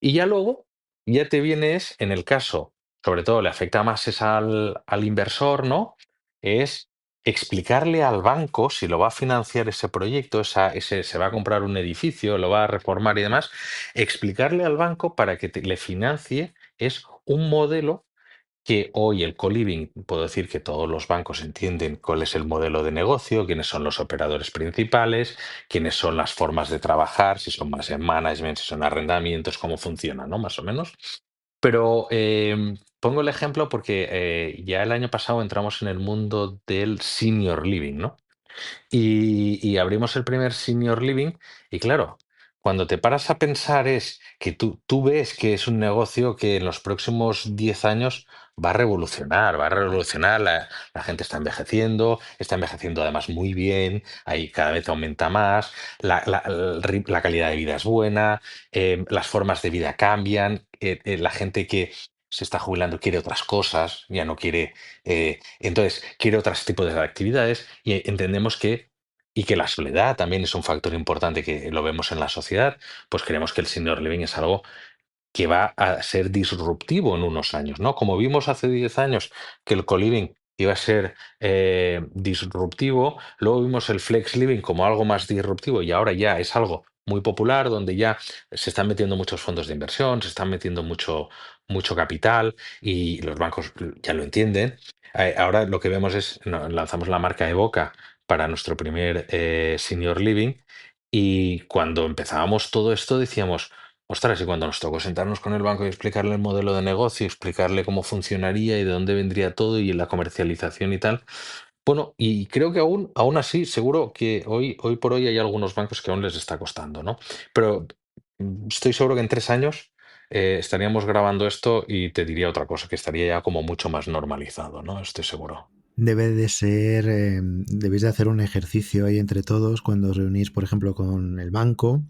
Y ya luego, ya te vienes, en el caso, sobre todo le afecta más es al inversor, ¿no? Es explicarle al banco si lo va a financiar ese proyecto, se va a comprar un edificio, lo va a reformar y demás, explicarle al banco para que le financie es un modelo que hoy el co-living, puedo decir que todos los bancos entienden cuál es el modelo de negocio, quiénes son los operadores principales, quiénes son las formas de trabajar, si son más en management, si son arrendamientos, cómo funciona, ¿no? Más o menos. Pero pongo el ejemplo porque ya el año pasado entramos en el mundo del senior living, ¿no? Y abrimos el primer senior living y claro, cuando te paras a pensar es que tú ves que es un negocio que en los próximos 10 años va a revolucionar, la gente está envejeciendo además muy bien, ahí cada vez aumenta más, la calidad de vida es buena, las formas de vida cambian, la gente que se está jubilando quiere otras cosas, ya no quiere entonces, quiere otros tipos de actividades y entendemos y que la soledad también es un factor importante que lo vemos en la sociedad, pues creemos que el senior living es algo que va a ser disruptivo en unos años, ¿no? Como vimos hace 10 años que el co-living iba a ser disruptivo, luego vimos el flex living como algo más disruptivo y ahora ya es algo muy popular donde ya se están metiendo muchos fondos de inversión, se están metiendo mucho capital y los bancos ya lo entienden. Ahora lo que vemos es, lanzamos la marca Evoca para nuestro primer senior living y cuando empezábamos todo esto decíamos, ostras, y cuando nos tocó sentarnos con el banco y explicarle el modelo de negocio, explicarle cómo funcionaría y de dónde vendría todo y la comercialización y tal. Bueno, y creo que aún así, seguro que hoy por hoy hay algunos bancos que aún les está costando, ¿no? Pero estoy seguro que en 3 años estaríamos grabando esto y te diría otra cosa, que estaría ya como mucho más normalizado, ¿no? Estoy seguro. Debe de ser, debéis de hacer un ejercicio ahí entre todos cuando os reunís, por ejemplo, con el banco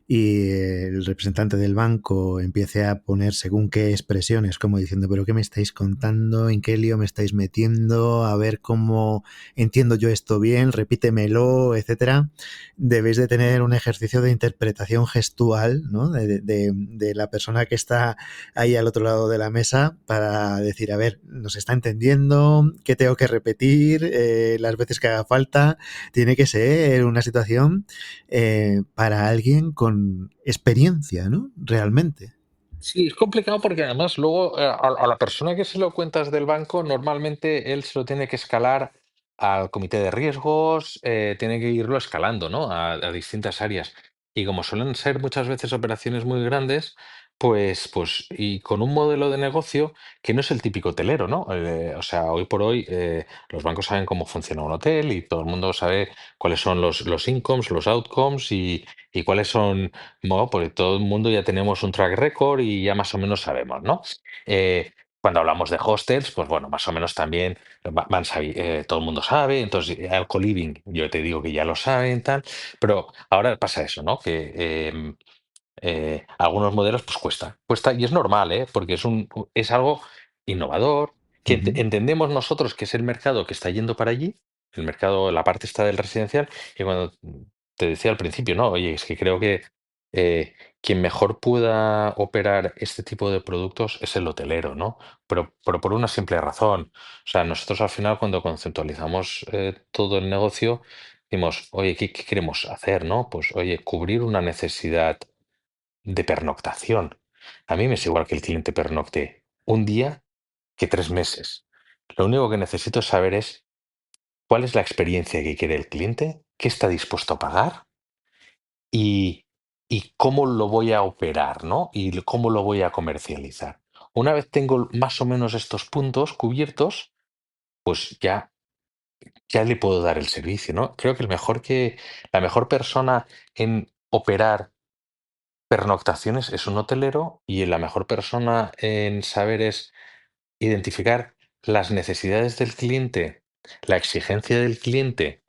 y el representante del banco empiece a poner según qué expresiones, como diciendo, pero ¿qué me estáis contando? ¿En qué lío me estáis metiendo? A ver cómo entiendo yo esto bien, repítemelo, etcétera. Debéis de tener un ejercicio de interpretación gestual, ¿no? De la persona que está ahí al otro lado de la mesa para decir, a ver, nos está entendiendo, qué tengo que repetir, las veces que haga falta. Tiene que ser una situación para alguien con experiencia, ¿no? Realmente. Sí, es complicado porque además luego a la persona que se lo cuentas del banco, normalmente él se lo tiene que escalar al comité de riesgos, tiene que irlo escalando, ¿no? A distintas áreas. Y como suelen ser muchas veces operaciones muy grandes, pues, y con un modelo de negocio que no es el típico hotelero, ¿no? O sea, hoy por hoy los bancos saben cómo funciona un hotel y todo el mundo sabe cuáles son los incomes, los outcomes y cuáles son bueno, porque todo el mundo ya tenemos un track record y ya más o menos sabemos, ¿no? Cuando hablamos de hostels, pues bueno, más o menos también todo el mundo sabe, entonces el co-living, yo te digo que ya lo saben, tal, pero ahora pasa eso, ¿no? Que algunos modelos pues cuesta y es normal, ¿eh? Porque es algo innovador, que Uh -huh. entendemos nosotros que es el mercado que está yendo para allí, el mercado, la parte está del residencial, y cuando te decía al principio, no, oye, es que creo que eh, quien mejor pueda operar este tipo de productos es el hotelero, ¿no? Pero por una simple razón. O sea, nosotros al final cuando conceptualizamos todo el negocio, decimos, oye, ¿qué queremos hacer, no? Pues, oye, cubrir una necesidad de pernoctación. A mí me es igual que el cliente pernocte un día que 3 meses. Lo único que necesito saber es cuál es la experiencia que quiere el cliente qué está dispuesto a pagar y, y cómo lo voy a operar, ¿no? Y cómo lo voy a comercializar. Una vez tengo más o menos estos puntos cubiertos, pues ya le puedo dar el servicio, ¿no? Creo que la mejor persona en operar pernoctaciones es un hotelero y la mejor persona en saber es identificar las necesidades del cliente, la exigencia del cliente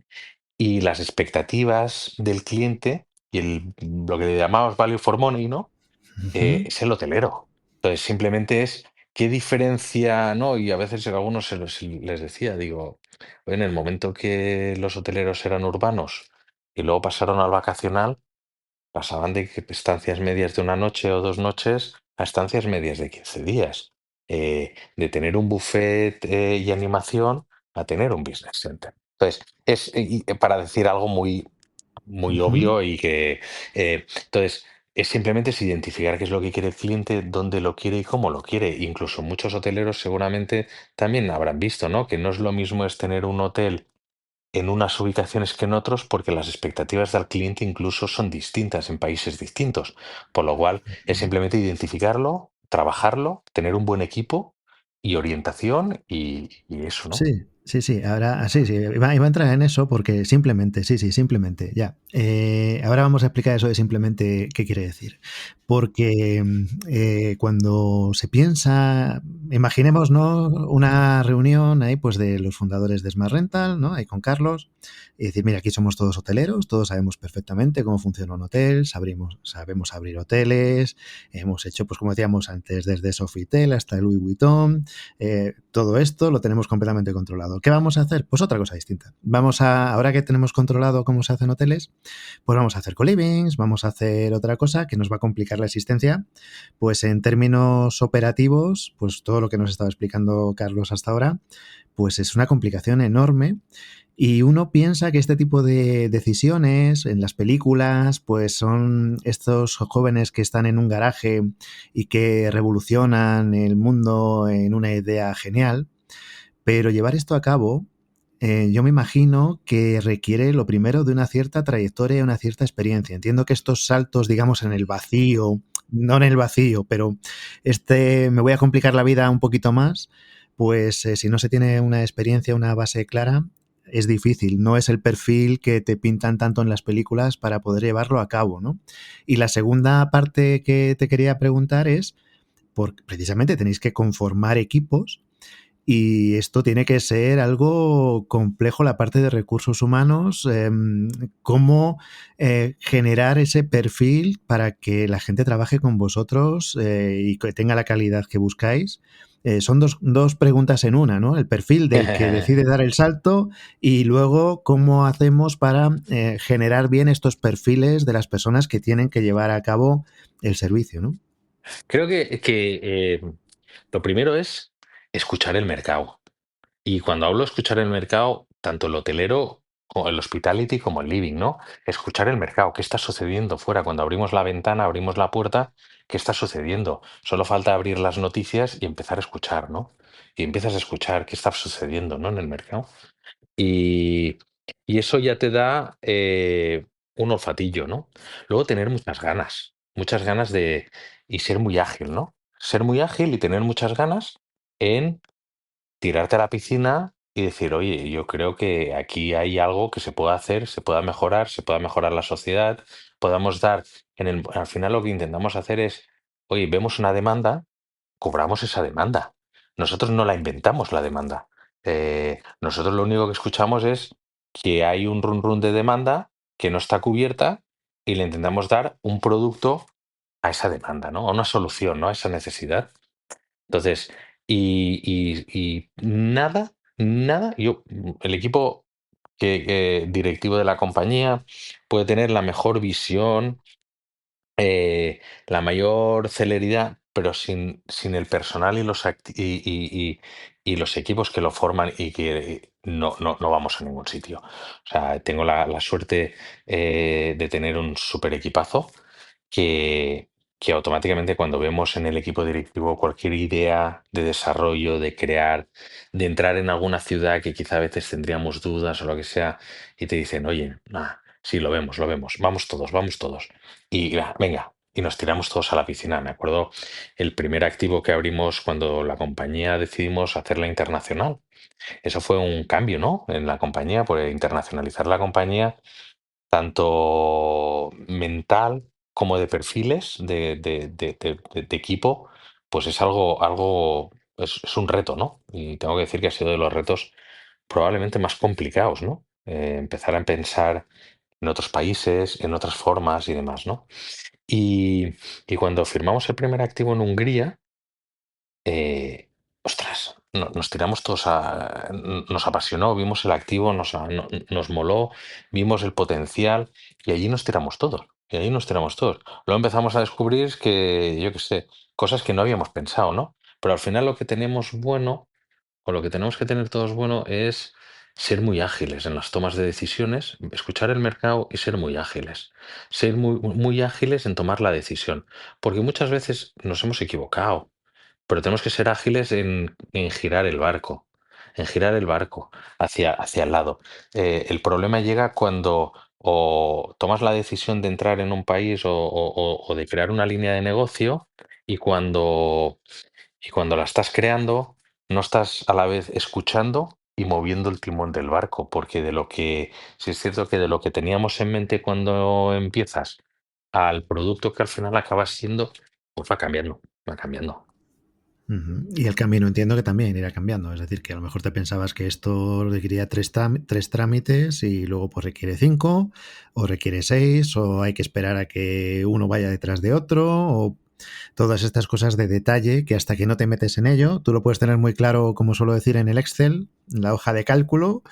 y las expectativas del cliente y lo que le llamamos value for money, ¿no? Ujú, Es el hotelero. Entonces, simplemente es qué diferencia, ¿no? Y a veces a algunos les decía, digo, en el momento que los hoteleros eran urbanos y luego pasaron al vacacional, pasaban de que estancias medias de una noche o 2 noches a estancias medias de 15 días. De tener un buffet y animación a tener un business center. Entonces, para decir algo muy ujú. obvio y que, entonces, simplemente es identificar qué es lo que quiere el cliente, dónde lo quiere y cómo lo quiere. Incluso muchos hoteleros seguramente también habrán visto, ¿no? Que no es lo mismo es tener un hotel en unas ubicaciones que en otros porque las expectativas del cliente incluso son distintas en países distintos. Por lo cual es simplemente identificarlo, trabajarlo, tener un buen equipo y orientación y eso, ¿no? Sí, sí, sí. Ahora, sí, sí. Iba a entrar en eso porque simplemente, sí, sí, simplemente, ya. Ahora vamos a explicar eso de simplemente qué quiere decir. Porque cuando se piensa, imaginemos, ¿no? Una reunión ahí, pues de los fundadores de Smart Rental, ¿no? Ahí con Carlos, y decir, mira, aquí somos todos hoteleros, todos sabemos perfectamente cómo funciona un hotel, sabemos abrir hoteles, hemos hecho, pues como decíamos antes, desde Sofitel hasta Louis Vuitton, todo esto lo tenemos completamente controlado. ¿Qué vamos a hacer? Pues otra cosa distinta. Ahora que tenemos controlado cómo se hacen hoteles, pues vamos a hacer co-livings, vamos a hacer otra cosa que nos va a complicar la existencia. Pues en términos operativos, pues todo lo que nos estaba explicando Carlos hasta ahora, pues es una complicación enorme y uno piensa que este tipo de decisiones en las películas, pues son estos jóvenes que están en un garaje y que revolucionan el mundo en una idea genial, pero llevar esto a cabo, yo me imagino que requiere lo primero de una cierta trayectoria y una cierta experiencia. Entiendo que estos saltos, digamos, en el vacío, no en el vacío, pero me voy a complicar la vida un poquito más, pues si no se tiene una experiencia, una base clara, es difícil. No es el perfil que te pintan tanto en las películas para poder llevarlo a cabo, ¿no? Y la segunda parte que te quería preguntar es, porque precisamente tenéis que conformar equipos y esto tiene que ser algo complejo, la parte de recursos humanos, cómo generar ese perfil para que la gente trabaje con vosotros y que tenga la calidad que buscáis. Son dos preguntas en una, ¿no? El perfil del que decide dar el salto y luego cómo hacemos para generar bien estos perfiles de las personas que tienen que llevar a cabo el servicio, ¿no? Creo que lo primero es escuchar el mercado. Y cuando hablo de escuchar el mercado, tanto el hotelero, o el hospitality como el living, ¿no? Escuchar el mercado, qué está sucediendo fuera. Cuando abrimos la ventana, abrimos la puerta, ¿qué está sucediendo? Solo falta abrir las noticias y empezar a escuchar, ¿no? Y empiezas a escuchar qué está sucediendo, ¿no? En el mercado. Y, y eso ya te da un olfatillo, ¿no? Luego tener muchas ganas y ser muy ágil, ¿no? Ser muy ágil y tener muchas ganas en tirarte a la piscina y decir, oye, yo creo que aquí hay algo que se pueda hacer, se pueda mejorar la sociedad, podamos dar, al final lo que intentamos hacer es, oye, vemos una demanda, cobramos esa demanda. Nosotros no la inventamos la demanda. Nosotros lo único que escuchamos es que hay un run run de demanda que no está cubierta y le intentamos dar un producto a esa demanda, ¿no? A una solución, ¿no? A esa necesidad. Entonces, y nada, el equipo directivo de la compañía puede tener la mejor visión, la mayor celeridad, pero sin el personal y los equipos que lo forman y que no vamos a ningún sitio. O sea, tengo la suerte de tener un super equipazo que automáticamente cuando vemos en el equipo directivo cualquier idea de desarrollo, de crear, de entrar en alguna ciudad que quizá a veces tendríamos dudas o lo que sea, y te dicen, oye, nada, sí, lo vemos, vamos todos. Y venga, y nos tiramos todos a la piscina. Me acuerdo el primer activo que abrimos cuando la compañía decidimos hacerla internacional. Eso fue un cambio, ¿no? En la compañía, por internacionalizar la compañía tanto mental como de perfiles de equipo, pues es es un reto, ¿no? Y tengo que decir que ha sido de los retos probablemente más complicados, ¿no? Empezar a pensar en otros países, en otras formas y demás, ¿no? Y, y cuando firmamos el primer activo en Hungría, ostras, nos tiramos todos nos apasionó, vimos el activo, nos moló, vimos el potencial y allí nos tiramos todos. Y allí nos tiramos todos. Luego empezamos a descubrir que, yo qué sé, cosas que no habíamos pensado, ¿no? Pero al final lo que tenemos bueno, o lo que tenemos que tener todos bueno, es ser muy ágiles en las tomas de decisiones, escuchar el mercado y ser muy ágiles. Ser muy ágiles en tomar la decisión. Porque muchas veces nos hemos equivocado, pero tenemos que ser ágiles en girar el barco, hacia el lado. El problema llega cuando o tomas la decisión de entrar en un país o de crear una línea de negocio y cuando la estás creando, no estás a la vez escuchando y moviendo el timón del barco, porque si es cierto que de lo que teníamos en mente cuando empiezas al producto que al final acabas siendo, pues va cambiando, va cambiando. Ujú. Y el camino entiendo que también irá cambiando. Es decir, que a lo mejor te pensabas que esto requería tres trámites y luego pues requiere cinco, o requiere seis, o hay que esperar a que uno vaya detrás de otro, o todas estas cosas de detalle que hasta que no te metes en ello, tú lo puedes tener muy claro, como suelo decir, en el Excel, en la hoja de cálculo,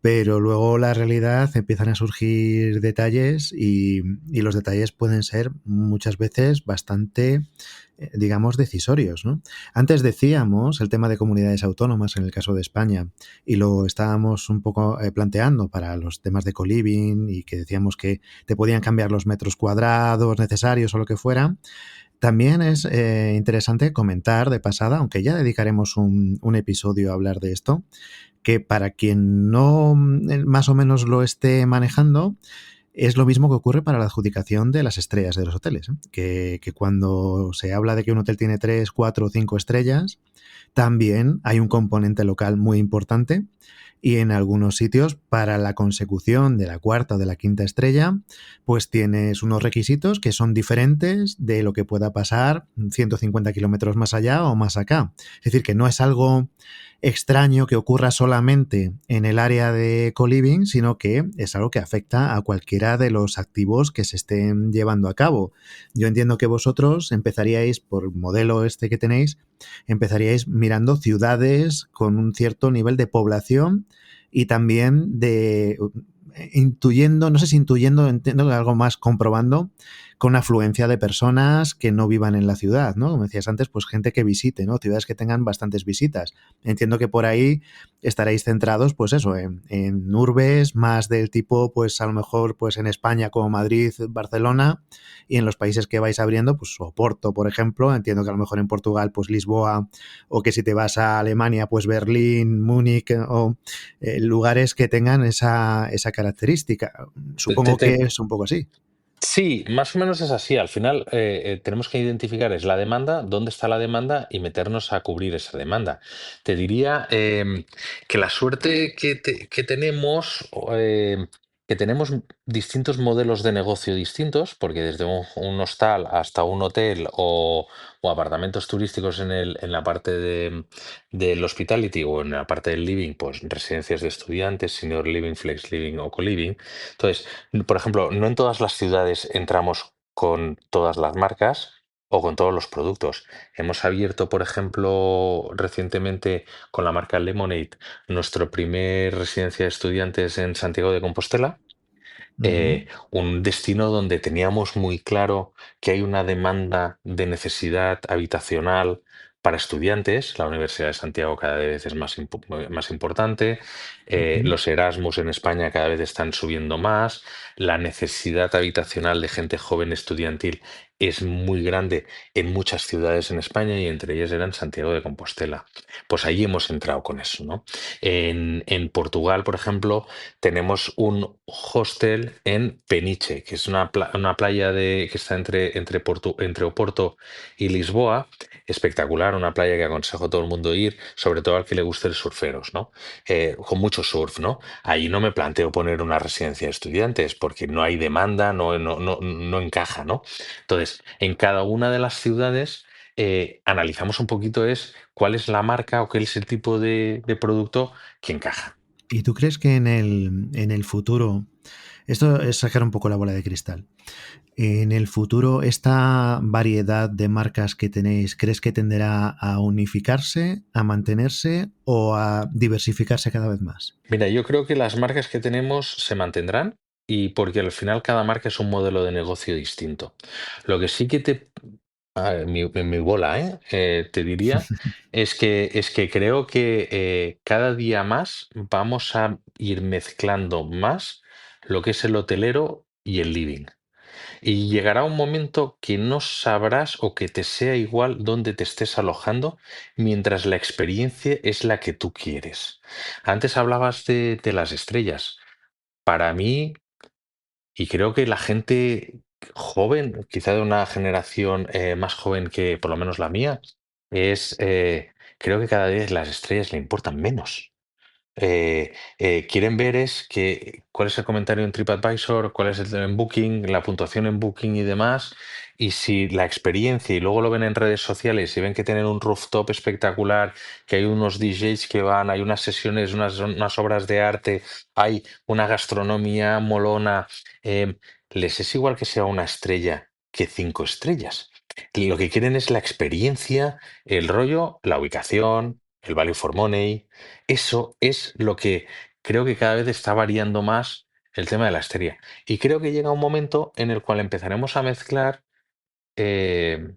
pero luego la realidad empiezan a surgir detalles y los detalles pueden ser muchas veces bastante, digamos, decisorios, ¿no? Antes decíamos el tema de comunidades autónomas en el caso de España y lo estábamos un poco planteando para los temas de co-living y que decíamos que te podían cambiar los metros cuadrados necesarios o lo que fuera. También es interesante comentar de pasada, aunque ya dedicaremos un episodio a hablar de esto, que para quien no más o menos lo esté manejando, es lo mismo que ocurre para la adjudicación de las estrellas de los hoteles, ¿eh? Que cuando se habla de que un hotel tiene 3, 4 o 5 estrellas, también hay un componente local muy importante y en algunos sitios para la consecución de la cuarta o de la quinta estrella, pues tienes unos requisitos que son diferentes de lo que pueda pasar 150 kilómetros más allá o más acá. Es decir, que no es algo extraño que ocurra solamente en el área de co-living, sino que es algo que afecta a cualquiera de los activos que se estén llevando a cabo. Yo entiendo que vosotros empezaríais, por el modelo este que tenéis, empezaríais mirando ciudades con un cierto nivel de población y también de intuyendo, no sé si intuyendo, entiendo que algo más comprobando con afluencia de personas que no vivan en la ciudad, ¿no? Como decías antes, pues gente que visite, ¿no? Ciudades que tengan bastantes visitas. Entiendo que por ahí estaréis centrados, pues eso, en urbes más del tipo, pues a lo mejor, pues en España como Madrid, Barcelona, y en los países que vais abriendo, pues Oporto, por ejemplo, entiendo que a lo mejor en Portugal, pues Lisboa, o que si te vas a Alemania, pues Berlín, Múnich, o lugares que tengan esa característica. Te- te- Supongo que te- es un poco así. Sí, más o menos es así. Al final tenemos que identificar es la demanda, dónde está la demanda y meternos a cubrir esa demanda. Te diría que la suerte que tenemos, que tenemos distintos modelos de negocio distintos, porque desde un hostal hasta un hotel o apartamentos turísticos en la parte del hospitality o en la parte del living, pues residencias de estudiantes, senior living, flex living o co-living. Entonces, por ejemplo, no en todas las ciudades entramos con todas las marcas o con todos los productos. Hemos abierto, por ejemplo, recientemente con la marca Lemonade nuestro primer residencia de estudiantes en Santiago de Compostela, Ujú. un destino donde teníamos muy claro que hay una demanda de necesidad habitacional para estudiantes. La Universidad de Santiago cada vez es más importante. Ujú. Los Erasmus en España cada vez están subiendo más. La necesidad habitacional de gente joven estudiantil es muy grande en muchas ciudades en España y entre ellas eran Santiago de Compostela. Pues ahí hemos entrado con eso, ¿no? En Portugal, por ejemplo, tenemos un hostel en Peniche, que es una playa que está entre Oporto y Lisboa. Espectacular, una playa que aconsejo a todo el mundo ir, sobre todo al que le guste el surferos, ¿no? Con mucho surf, ¿no? Ahí no me planteo poner una residencia de estudiantes porque no hay demanda, no encaja, ¿no? Entonces, en cada una de las ciudades analizamos un poquito cuál es la marca o qué es el tipo de producto que encaja. ¿Y tú crees que en el futuro, esto es sacar un poco la bola de cristal, en el futuro esta variedad de marcas que tenéis, crees que tenderá a unificarse, a mantenerse o a diversificarse cada vez más? Mira, yo creo que las marcas que tenemos se mantendrán y porque al final cada marca es un modelo de negocio distinto. Lo que sí que en mi bola, te diría, es que creo que cada día más vamos a ir mezclando más lo que es el hotelero y el living. Y llegará un momento que no sabrás o que te sea igual dónde te estés alojando mientras la experiencia es la que tú quieres. Antes hablabas de las estrellas. Para mí, y creo que la gente joven, quizá de una generación más joven que por lo menos la mía, creo que cada vez las estrellas le importan menos. Quieren ver cuál es el comentario en TripAdvisor, cuál es el en Booking, la puntuación en Booking y demás, y si la experiencia, y luego lo ven en redes sociales y ven que tienen un rooftop espectacular, que hay unos DJs que van, hay unas sesiones, unas obras de arte, hay una gastronomía molona, les es igual que sea una estrella que 5 estrellas. Lo que quieren es la experiencia, el rollo, la ubicación, el value for money. Eso es lo que creo que cada vez está variando más el tema de la histeria. Y creo que llega un momento en el cual empezaremos a mezclar eh,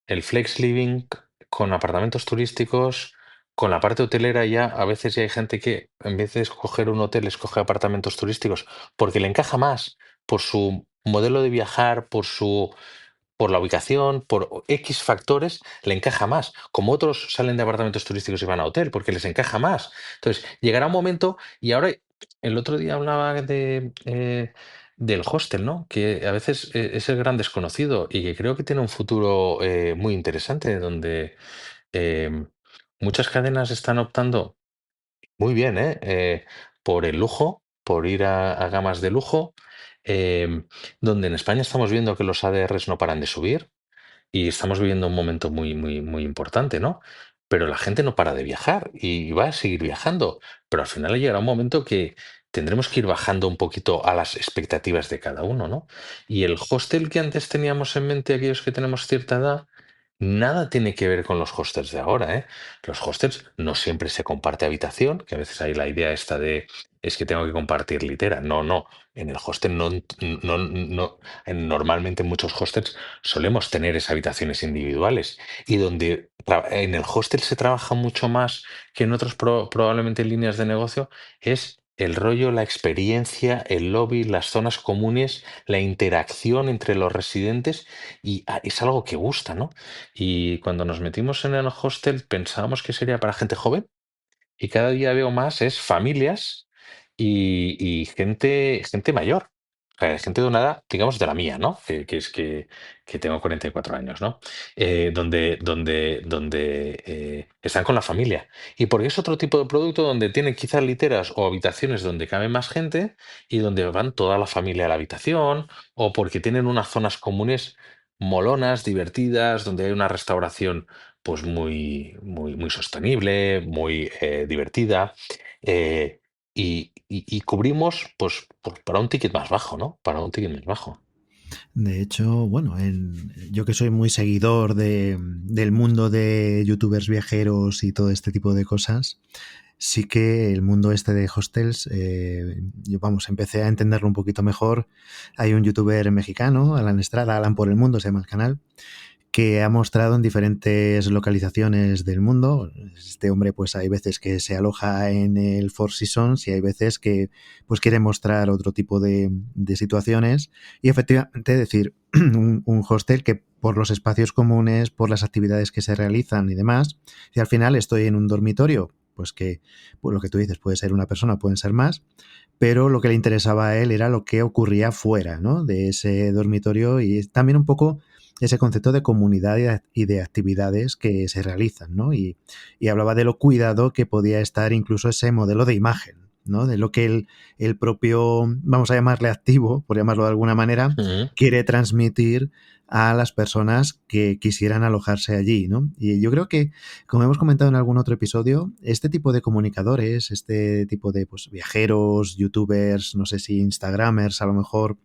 el flex living con apartamentos turísticos, con la parte hotelera ya. A veces ya hay gente que en vez de escoger un hotel, escoge apartamentos turísticos porque le encaja más por su modelo de viajar, por la ubicación, por X factores, le encaja más. Como otros salen de apartamentos turísticos y van a hotel, porque les encaja más. Entonces, llegará un momento, y ahora el otro día hablaba del hostel, ¿no? Que a veces es el gran desconocido y que creo que tiene un futuro muy interesante, donde eh, muchas cadenas están optando muy bien, por el lujo, por ir a gamas de lujo, donde en España estamos viendo que los ADRs no paran de subir y estamos viviendo un momento muy, muy, muy importante, ¿no? Pero la gente no para de viajar y va a seguir viajando, pero al final llegará un momento que tendremos que ir bajando un poquito a las expectativas de cada uno, ¿no? Y el hostel que antes teníamos en mente, aquellos que tenemos cierta edad, nada tiene que ver con los hostels de ahora, ¿eh? Los hostels no siempre se comparte habitación, que a veces hay la idea esta de es que tengo que compartir litera. No, no. En el hostel normalmente en muchos hostels solemos tener esas habitaciones individuales y donde en el hostel se trabaja mucho más que en otros probablemente líneas de negocio es el rollo, la experiencia, el lobby, las zonas comunes, la interacción entre los residentes y es algo que gusta, ¿no? Y cuando nos metimos en el hostel pensábamos que sería para gente joven y cada día veo más es familias y gente mayor. Gente de una edad, digamos, de la mía, ¿no? Que tengo 44 años, ¿no? Donde están con la familia. Y porque es otro tipo de producto donde tienen quizás literas o habitaciones donde cabe más gente y donde van toda la familia a la habitación, o porque tienen unas zonas comunes molonas, divertidas, donde hay una restauración pues muy, muy, muy sostenible, muy divertida. eh, y cubrimos pues, para un ticket más bajo, ¿no? Para un ticket más bajo. De hecho, bueno, yo que soy muy seguidor del mundo de youtubers viajeros y todo este tipo de cosas, sí que el mundo este de hostels, yo, vamos, empecé a entenderlo un poquito mejor. Hay un youtuber mexicano, Alan Estrada, Alan por el Mundo se llama el canal, que ha mostrado en diferentes localizaciones del mundo. Este hombre, pues hay veces que se aloja en el Four Seasons y hay veces que pues quiere mostrar otro tipo de situaciones. Y efectivamente decir, un hostel que por los espacios comunes, por las actividades que se realizan y demás, y al final estoy en un dormitorio, pues que, pues lo que tú dices, puede ser una persona, pueden ser más, pero lo que le interesaba a él era lo que ocurría fuera, ¿no? De ese dormitorio y también un poco ese concepto de comunidad y de actividades que se realizan, ¿no? Y hablaba de lo cuidado que podía estar incluso ese modelo de imagen, ¿no? De lo que el propio, vamos a llamarle activo, por llamarlo de alguna manera, Ujú. quiere transmitir a las personas que quisieran alojarse allí, ¿no? Y yo creo que, como hemos comentado en algún otro episodio, este tipo de comunicadores, este tipo de pues, viajeros, youtubers, no sé si instagramers a lo mejor,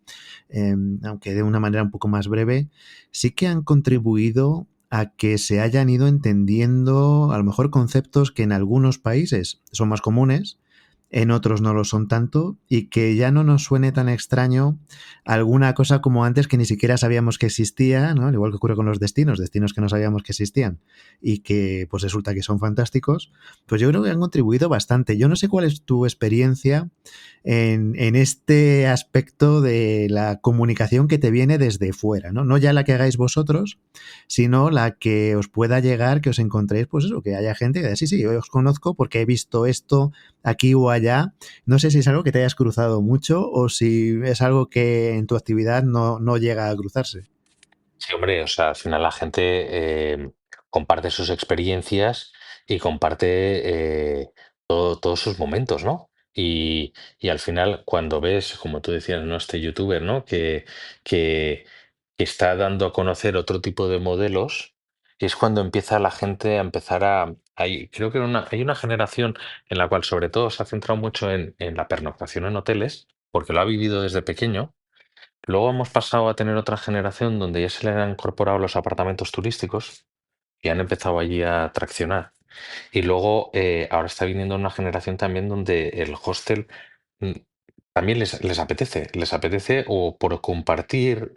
aunque de una manera un poco más breve, sí que han contribuido a que se hayan ido entendiendo a lo mejor conceptos que en algunos países son más comunes, en otros no lo son tanto, y que ya no nos suene tan extraño alguna cosa como antes que ni siquiera sabíamos que existía, ¿no? Al igual que ocurre con los destinos, destinos que no sabíamos que existían y que pues resulta que son fantásticos, pues yo creo que han contribuido bastante. Yo no sé cuál es tu experiencia en este aspecto de la comunicación que te viene desde fuera, ¿no? No ya la que hagáis vosotros, sino la que os pueda llegar, que os encontréis, pues eso, que haya gente que diga, sí, sí, yo os conozco porque he visto esto aquí o allá. No sé si es algo que te hayas cruzado mucho o si es algo que en tu actividad no llega a cruzarse. Sí, hombre, o sea, al final la gente comparte sus experiencias y comparte todos sus momentos, ¿no? Y al final, cuando ves, como tú decías, ¿no? Este youtuber, ¿no? Que, que está dando a conocer otro tipo de modelos, es cuando empieza la gente a empezar creo que hay una generación en la cual sobre todo se ha centrado mucho en la pernoctación en hoteles, porque lo ha vivido desde pequeño. Luego hemos pasado a tener otra generación donde ya se le han incorporado los apartamentos turísticos y han empezado allí a traccionar. Y luego ahora está viniendo una generación también donde el hostel mm, también les apetece o por compartir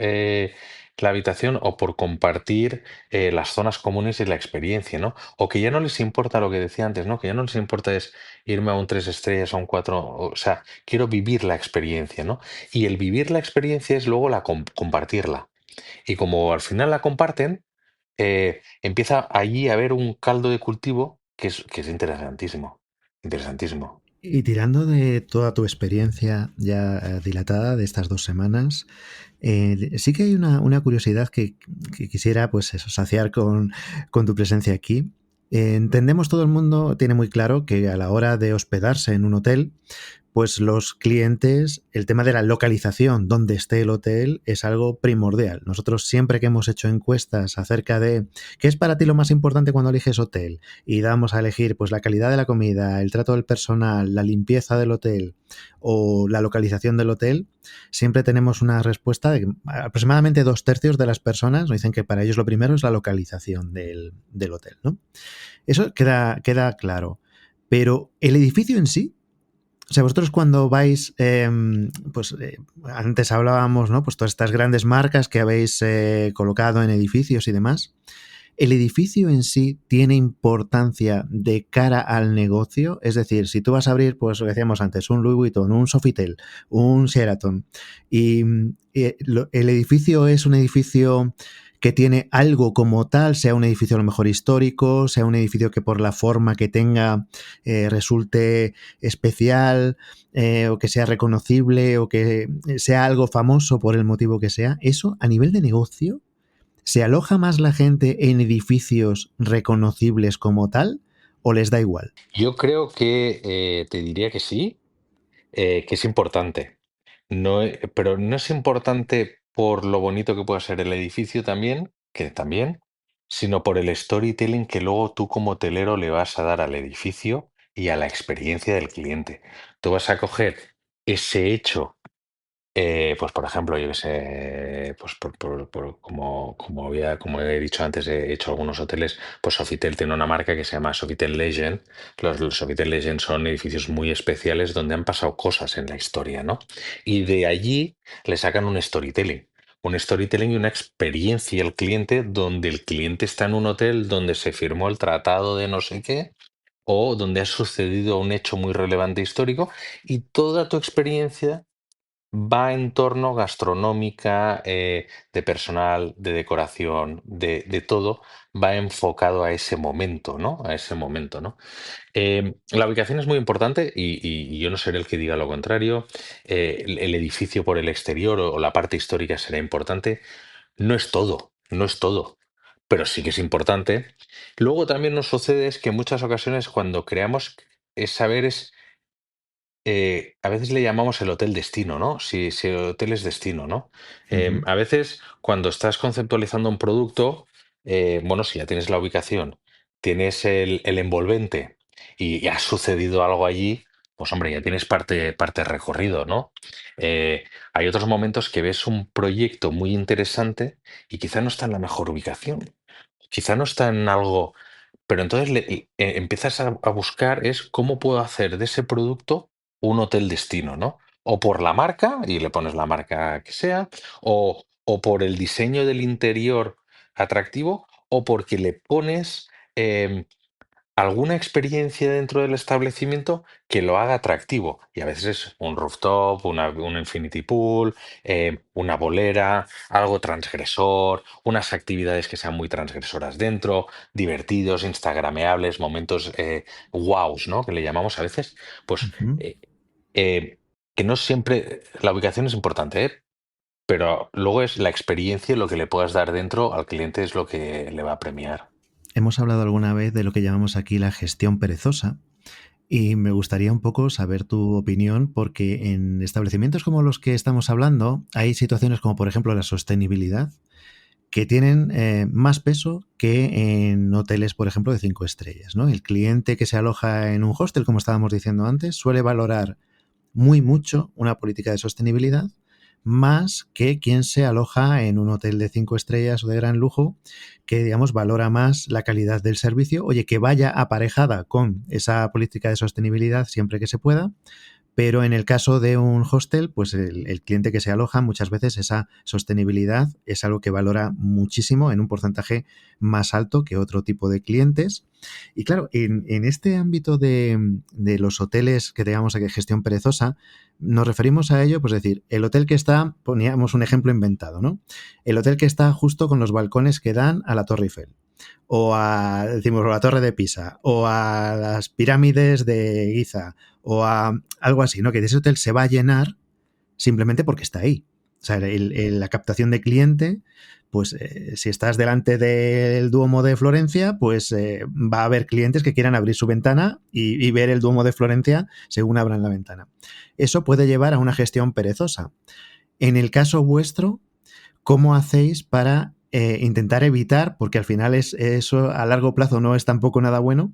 la habitación o por compartir las zonas comunes y la experiencia, ¿no? O que ya no les importa lo que decía antes, ¿no? Que ya no les importa es irme a un 3 estrellas, a un 4, o sea, quiero vivir la experiencia, ¿no? Y el vivir la experiencia es luego compartirla. Y como al final la comparten, empieza allí a haber un caldo de cultivo que es interesantísimo, interesantísimo. Y tirando de toda tu experiencia ya dilatada de estas 2 semanas, sí que hay una curiosidad que quisiera pues eso, saciar con tu presencia aquí. Entendemos, todo el mundo tiene muy claro que a la hora de hospedarse en un hotel, pues los clientes, el tema de la localización, donde esté el hotel, es algo primordial. Nosotros siempre que hemos hecho encuestas acerca de qué es para ti lo más importante cuando eliges hotel y damos a elegir pues la calidad de la comida, el trato del personal, la limpieza del hotel o la localización del hotel, siempre tenemos una respuesta de que aproximadamente 2/3 de las personas nos dicen que para ellos lo primero es la localización del hotel, ¿no? Eso queda claro. Pero el edificio en sí, o sea, vosotros cuando vais, pues antes hablábamos, ¿no? Pues todas estas grandes marcas que habéis colocado en edificios y demás. ¿El edificio en sí tiene importancia de cara al negocio? Es decir, si tú vas a abrir, pues lo que decíamos antes, un Louis Vuitton, un Sofitel, un Sheraton, y el edificio es un edificio que tiene algo como tal, sea un edificio a lo mejor histórico, sea un edificio que por la forma que tenga resulte especial, o que sea reconocible, o que sea algo famoso por el motivo que sea, eso a nivel de negocio, ¿se aloja más la gente en edificios reconocibles como tal o les da igual? Yo creo que te diría que sí, que es importante. No, pero no es importante por lo bonito que pueda ser el edificio también, que también, sino por el storytelling que luego tú como hotelero le vas a dar al edificio y a la experiencia del cliente. Tú vas a coger ese hecho. Pues por ejemplo, yo que sé, pues como he dicho antes, he hecho algunos hoteles, pues Sofitel tiene una marca que se llama Sofitel Legend. Los Sofitel Legend son edificios muy especiales donde han pasado cosas en la historia, ¿no? Y de allí le sacan un storytelling. un storytelling y una experiencia al cliente donde el cliente está en un hotel donde se firmó el tratado de no sé qué o donde ha sucedido un hecho muy relevante histórico y toda tu experiencia va en torno gastronómica, de personal, de decoración, de todo, va enfocado a ese momento, ¿no? A ese momento, ¿no? La ubicación es muy importante y yo no seré el que diga lo contrario. El edificio por el exterior o la parte histórica será importante. No es todo, no es todo, pero sí que es importante. Luego también nos sucede es que en muchas ocasiones cuando creamos es saber es a veces le llamamos el hotel destino, ¿no? Si el hotel es destino, ¿no? Ujú, A veces cuando estás conceptualizando un producto, bueno, si ya tienes la ubicación, tienes el envolvente y ha sucedido algo allí, pues hombre, ya tienes parte recorrido, ¿no? Hay otros momentos que ves un proyecto muy interesante y quizá no está en la mejor ubicación, quizá no está en algo, pero entonces empiezas a buscar es cómo puedo hacer de ese producto un hotel destino, ¿no? O por la marca, y le pones la marca que sea, o por el diseño del interior atractivo, o porque le pones alguna experiencia dentro del establecimiento que lo haga atractivo. Y a veces es un rooftop, un infinity pool, una bolera, algo transgresor, unas actividades que sean muy transgresoras dentro, divertidos, instagrameables, momentos wows, ¿no? Que le llamamos a veces. Pues ujú. eh, que no siempre, la ubicación es importante, ¿eh? Pero luego es la experiencia y lo que le puedas dar dentro al cliente es lo que le va a premiar. Hemos hablado alguna vez de lo que llamamos aquí la gestión perezosa y me gustaría un poco saber tu opinión porque en establecimientos como los que estamos hablando hay situaciones como por ejemplo la sostenibilidad que tienen más peso que en hoteles, por ejemplo, de 5 estrellas, ¿no? El cliente que se aloja en un hostel, como estábamos diciendo antes, suele valorar muy mucho una política de sostenibilidad más que quien se aloja en un hotel de 5 estrellas o de gran lujo que, digamos, valora más la calidad del servicio, oye, que vaya aparejada con esa política de sostenibilidad siempre que se pueda, pero en el caso de un hostel, pues el cliente que se aloja muchas veces esa sostenibilidad es algo que valora muchísimo en un porcentaje más alto que otro tipo de clientes. Y claro, en este ámbito de los hoteles que digamos aquí gestión perezosa, nos referimos a ello, pues decir, el hotel que está, poníamos un ejemplo inventado, ¿no? El hotel que está justo con los balcones que dan a la Torre Eiffel o a, decimos, a la Torre de Pisa, o a las pirámides de Giza, o a algo así, ¿no? Que ese hotel se va a llenar simplemente porque está ahí. O sea, la captación de cliente, pues si estás delante del Duomo de Florencia, pues va a haber clientes que quieran abrir su ventana y ver el Duomo de Florencia según abran la ventana. Eso puede llevar a una gestión perezosa. En el caso vuestro, ¿cómo hacéis para intentar evitar, porque al final eso a largo plazo no es tampoco nada bueno,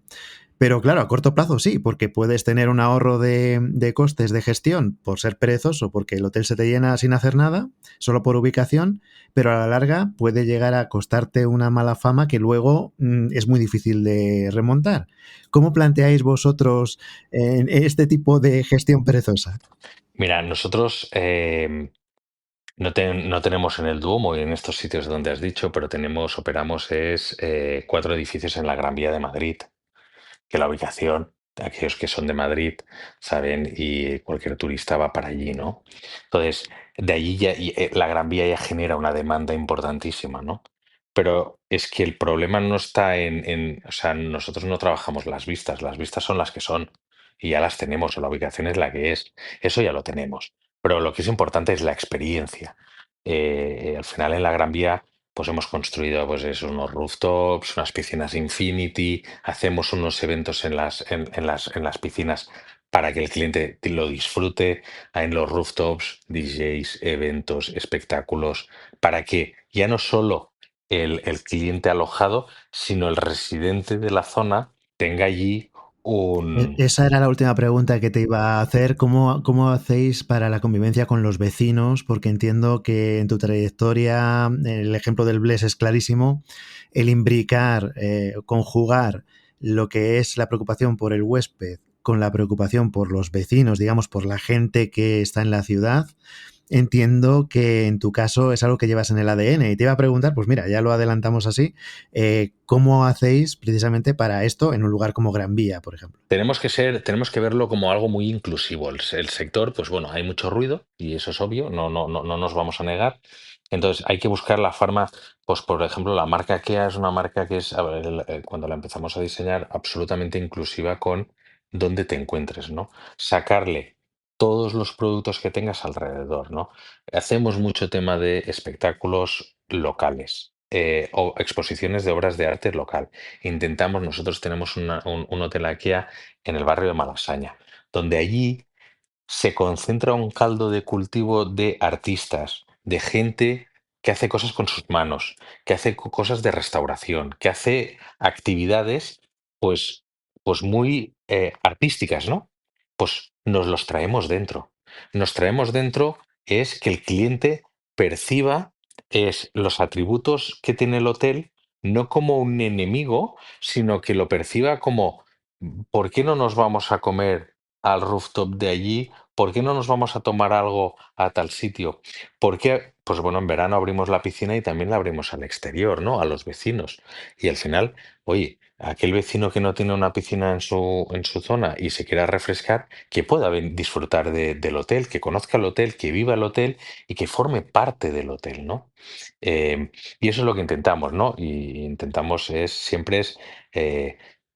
pero claro, a corto plazo sí, porque puedes tener un ahorro de costes de gestión por ser perezoso, porque el hotel se te llena sin hacer nada, solo por ubicación, pero a la larga puede llegar a costarte una mala fama que luego es muy difícil de remontar. ¿Cómo planteáis vosotros este tipo de gestión perezosa? Mira, nosotros no tenemos en el Duomo y en estos sitios donde has dicho, pero operamos es 4 edificios en la Gran Vía de Madrid, que la ubicación, aquellos que son de Madrid saben y cualquier turista va para allí, ¿no? Entonces, de allí ya, la Gran Vía ya genera una demanda importantísima, ¿no? Pero es que el problema no está o sea, nosotros no trabajamos las vistas son las que son y ya las tenemos, o la ubicación es la que es, eso ya lo tenemos. Pero lo que es importante es la experiencia. Al final en la Gran Vía pues hemos construido pues eso, unos rooftops, unas piscinas infinity, hacemos unos eventos en las piscinas para que el cliente lo disfrute, en los rooftops, DJs, eventos, espectáculos, para que ya no solo el cliente alojado, sino el residente de la zona tenga allí un... Esa era la última pregunta que te iba a hacer. ¿Cómo hacéis para la convivencia con los vecinos? Porque entiendo que en tu trayectoria el ejemplo del Bless es clarísimo. El imbricar, conjugar lo que es la preocupación por el huésped con la preocupación por los vecinos, digamos, por la gente que está en la ciudad, entiendo que en tu caso es algo que llevas en el ADN. Y te iba a preguntar, pues mira, ya lo adelantamos así, ¿cómo hacéis precisamente para esto en un lugar como Gran Vía, por ejemplo? Tenemos que verlo como algo muy inclusivo. El sector, pues bueno, hay mucho ruido y eso es obvio, no nos vamos a negar. Entonces hay que buscar la forma, pues por ejemplo, la marca Kia es una marca que es, a ver, cuando la empezamos a diseñar, absolutamente inclusiva con dónde te encuentres, ¿no? Sacarle todos los productos que tengas alrededor, ¿no? Hacemos mucho tema de espectáculos locales. O exposiciones de obras de arte local. Nosotros tenemos un hotel aquí en el barrio de Malasaña, donde allí se concentra un caldo de cultivo de artistas, de gente que hace cosas con sus manos, que hace cosas de restauración, que hace actividades, pues, pues muy artísticas, ¿no? Pues nos los traemos dentro. Nos traemos dentro es que el cliente perciba los atributos que tiene el hotel no como un enemigo, sino que lo perciba como, ¿por qué no nos vamos a comer al rooftop de allí? ¿Por qué no nos vamos a tomar algo a tal sitio? Porque, pues bueno, en verano abrimos la piscina y también la abrimos al exterior, ¿no? A los vecinos. Y al final, oye, aquel vecino que no tiene una piscina en su zona y se quiera refrescar, que pueda disfrutar del hotel, que conozca el hotel, que viva el hotel y que forme parte del hotel, ¿no? Y eso es lo que intentamos, ¿no? Y intentamos siempre es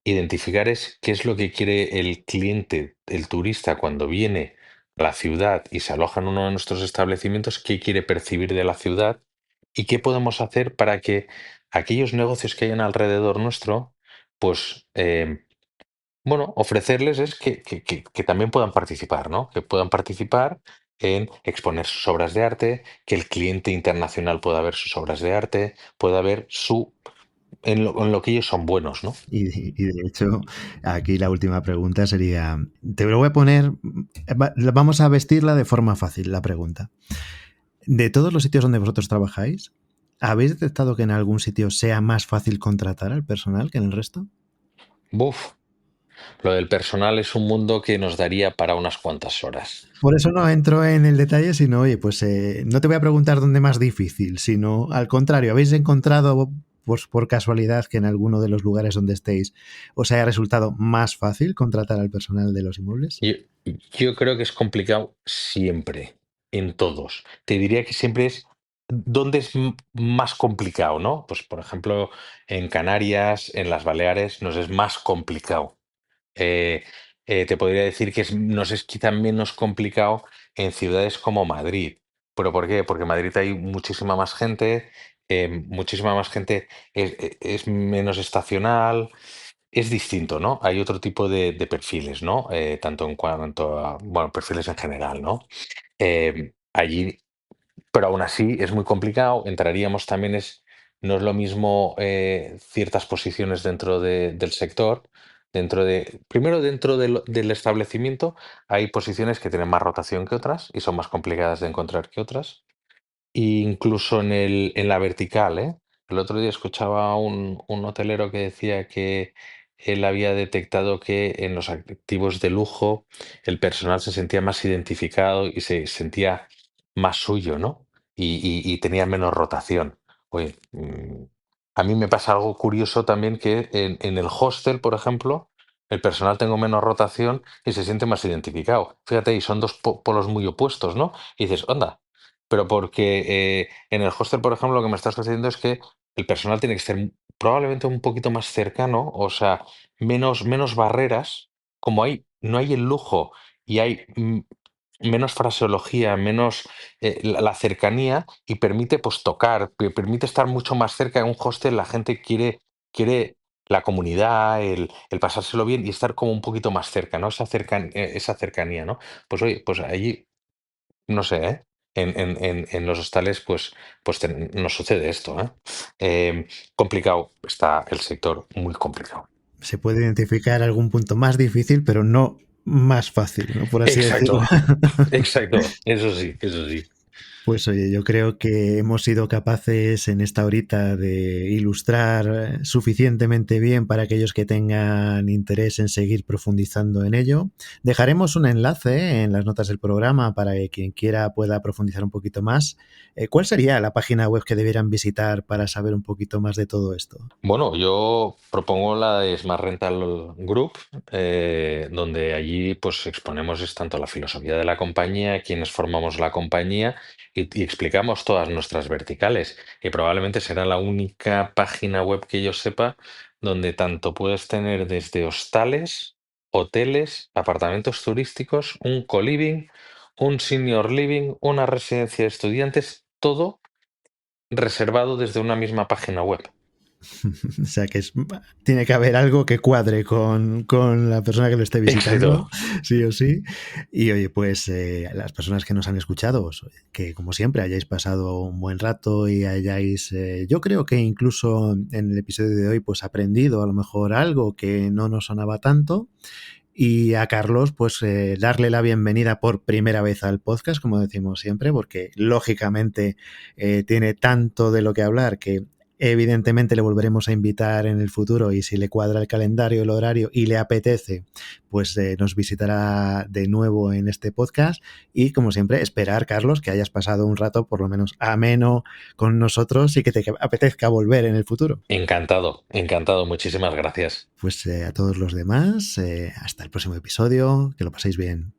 identificar qué es lo que quiere el cliente, el turista, cuando viene a la ciudad y se aloja en uno de nuestros establecimientos, qué quiere percibir de la ciudad y qué podemos hacer para que aquellos negocios que hayan alrededor nuestro, pues, bueno, ofrecerles que también puedan participar, ¿no? Que puedan participar en exponer sus obras de arte, que el cliente internacional pueda ver sus obras de arte, pueda ver en lo que ellos son buenos, ¿no? Y de hecho, aquí la última pregunta sería, te lo voy a poner, vamos a vestirla de forma fácil, la pregunta. De todos los sitios donde vosotros trabajáis, ¿habéis detectado que en algún sitio sea más fácil contratar al personal que en el resto? Buf, lo del personal es un mundo que nos daría para unas cuantas horas. Por eso no entro en el detalle, sino, oye, pues no te voy a preguntar dónde más difícil, sino al contrario, ¿habéis encontrado pues, por casualidad que en alguno de los lugares donde estéis os haya resultado más fácil contratar al personal de los inmuebles? Yo, yo creo que es complicado siempre, en todos. Te diría que siempre es dónde es más complicado, ¿no? Pues, por ejemplo, en Canarias, en las Baleares, nos es más complicado. Eh, te podría decir que nos es quizá menos complicado en ciudades como Madrid. ¿Pero por qué? Porque en Madrid hay muchísima más gente es menos estacional, es distinto, ¿no? Hay otro tipo de perfiles, ¿no? Tanto en cuanto a, bueno, perfiles en general, ¿no? Allí pero aún así es muy complicado. Entraríamos también no es lo mismo ciertas posiciones dentro del sector. Primero dentro del establecimiento hay posiciones que tienen más rotación que otras y son más complicadas de encontrar que otras. Incluso en la vertical, ¿eh? El otro día escuchaba a un hotelero que decía que él había detectado que en los activos de lujo el personal se sentía más identificado y se sentía más suyo, ¿no? Y tenía menos rotación. Oye, a mí me pasa algo curioso también que en el hostel, por ejemplo, el personal tengo menos rotación y se siente más identificado. Fíjate, y son dos polos muy opuestos, ¿no? Y dices, onda, pero porque en el hostel, por ejemplo, lo que me estás diciendo es que el personal tiene que ser probablemente un poquito más cercano, o sea, menos barreras, como no hay el lujo y hay menos fraseología, menos la cercanía y permite pues tocar, permite estar mucho más cerca de un hostel, la gente quiere la comunidad, el pasárselo bien y estar como un poquito más cerca, ¿no? Esa cercanía, ¿no? Pues oye, pues allí no sé, ¿eh? En los hostales, pues nos sucede esto, ¿eh? Complicado, está el sector muy complicado. Se puede identificar algún punto más difícil, pero no más fácil, ¿no? Por así decirlo. Exacto, exacto, eso sí, eso sí. Pues oye, yo creo que hemos sido capaces en esta horita de ilustrar suficientemente bien para aquellos que tengan interés en seguir profundizando en ello. Dejaremos un enlace en las notas del programa para que quien quiera pueda profundizar un poquito más. ¿Cuál sería la página web que debieran visitar para saber un poquito más de todo esto? Bueno, yo propongo la de Smart Rental Group, donde allí pues exponemos tanto la filosofía de la compañía, quienes formamos la compañía y explicamos todas nuestras verticales. Y probablemente será la única página web que yo sepa donde tanto puedes tener desde hostales, hoteles, apartamentos turísticos, un co-living, un senior living, una residencia de estudiantes, todo reservado desde una misma página web. O sea que tiene que haber algo que cuadre con la persona que lo esté Éxito. visitando, sí o sí. Y oye, pues las personas que nos han escuchado, pues, que como siempre hayáis pasado un buen rato y hayáis, yo creo que incluso en el episodio de hoy, pues aprendido a lo mejor algo que no nos sonaba tanto. Y a Carlos, pues darle la bienvenida por primera vez al podcast, como decimos siempre, porque lógicamente tiene tanto de lo que hablar que evidentemente le volveremos a invitar en el futuro y si le cuadra el calendario, el horario y le apetece, pues nos visitará de nuevo en este podcast. Y como siempre, esperar, Carlos, que hayas pasado un rato por lo menos ameno con nosotros y que te apetezca volver en el futuro. Encantado, encantado. Muchísimas gracias. Pues a todos los demás, hasta el próximo episodio, que lo paséis bien.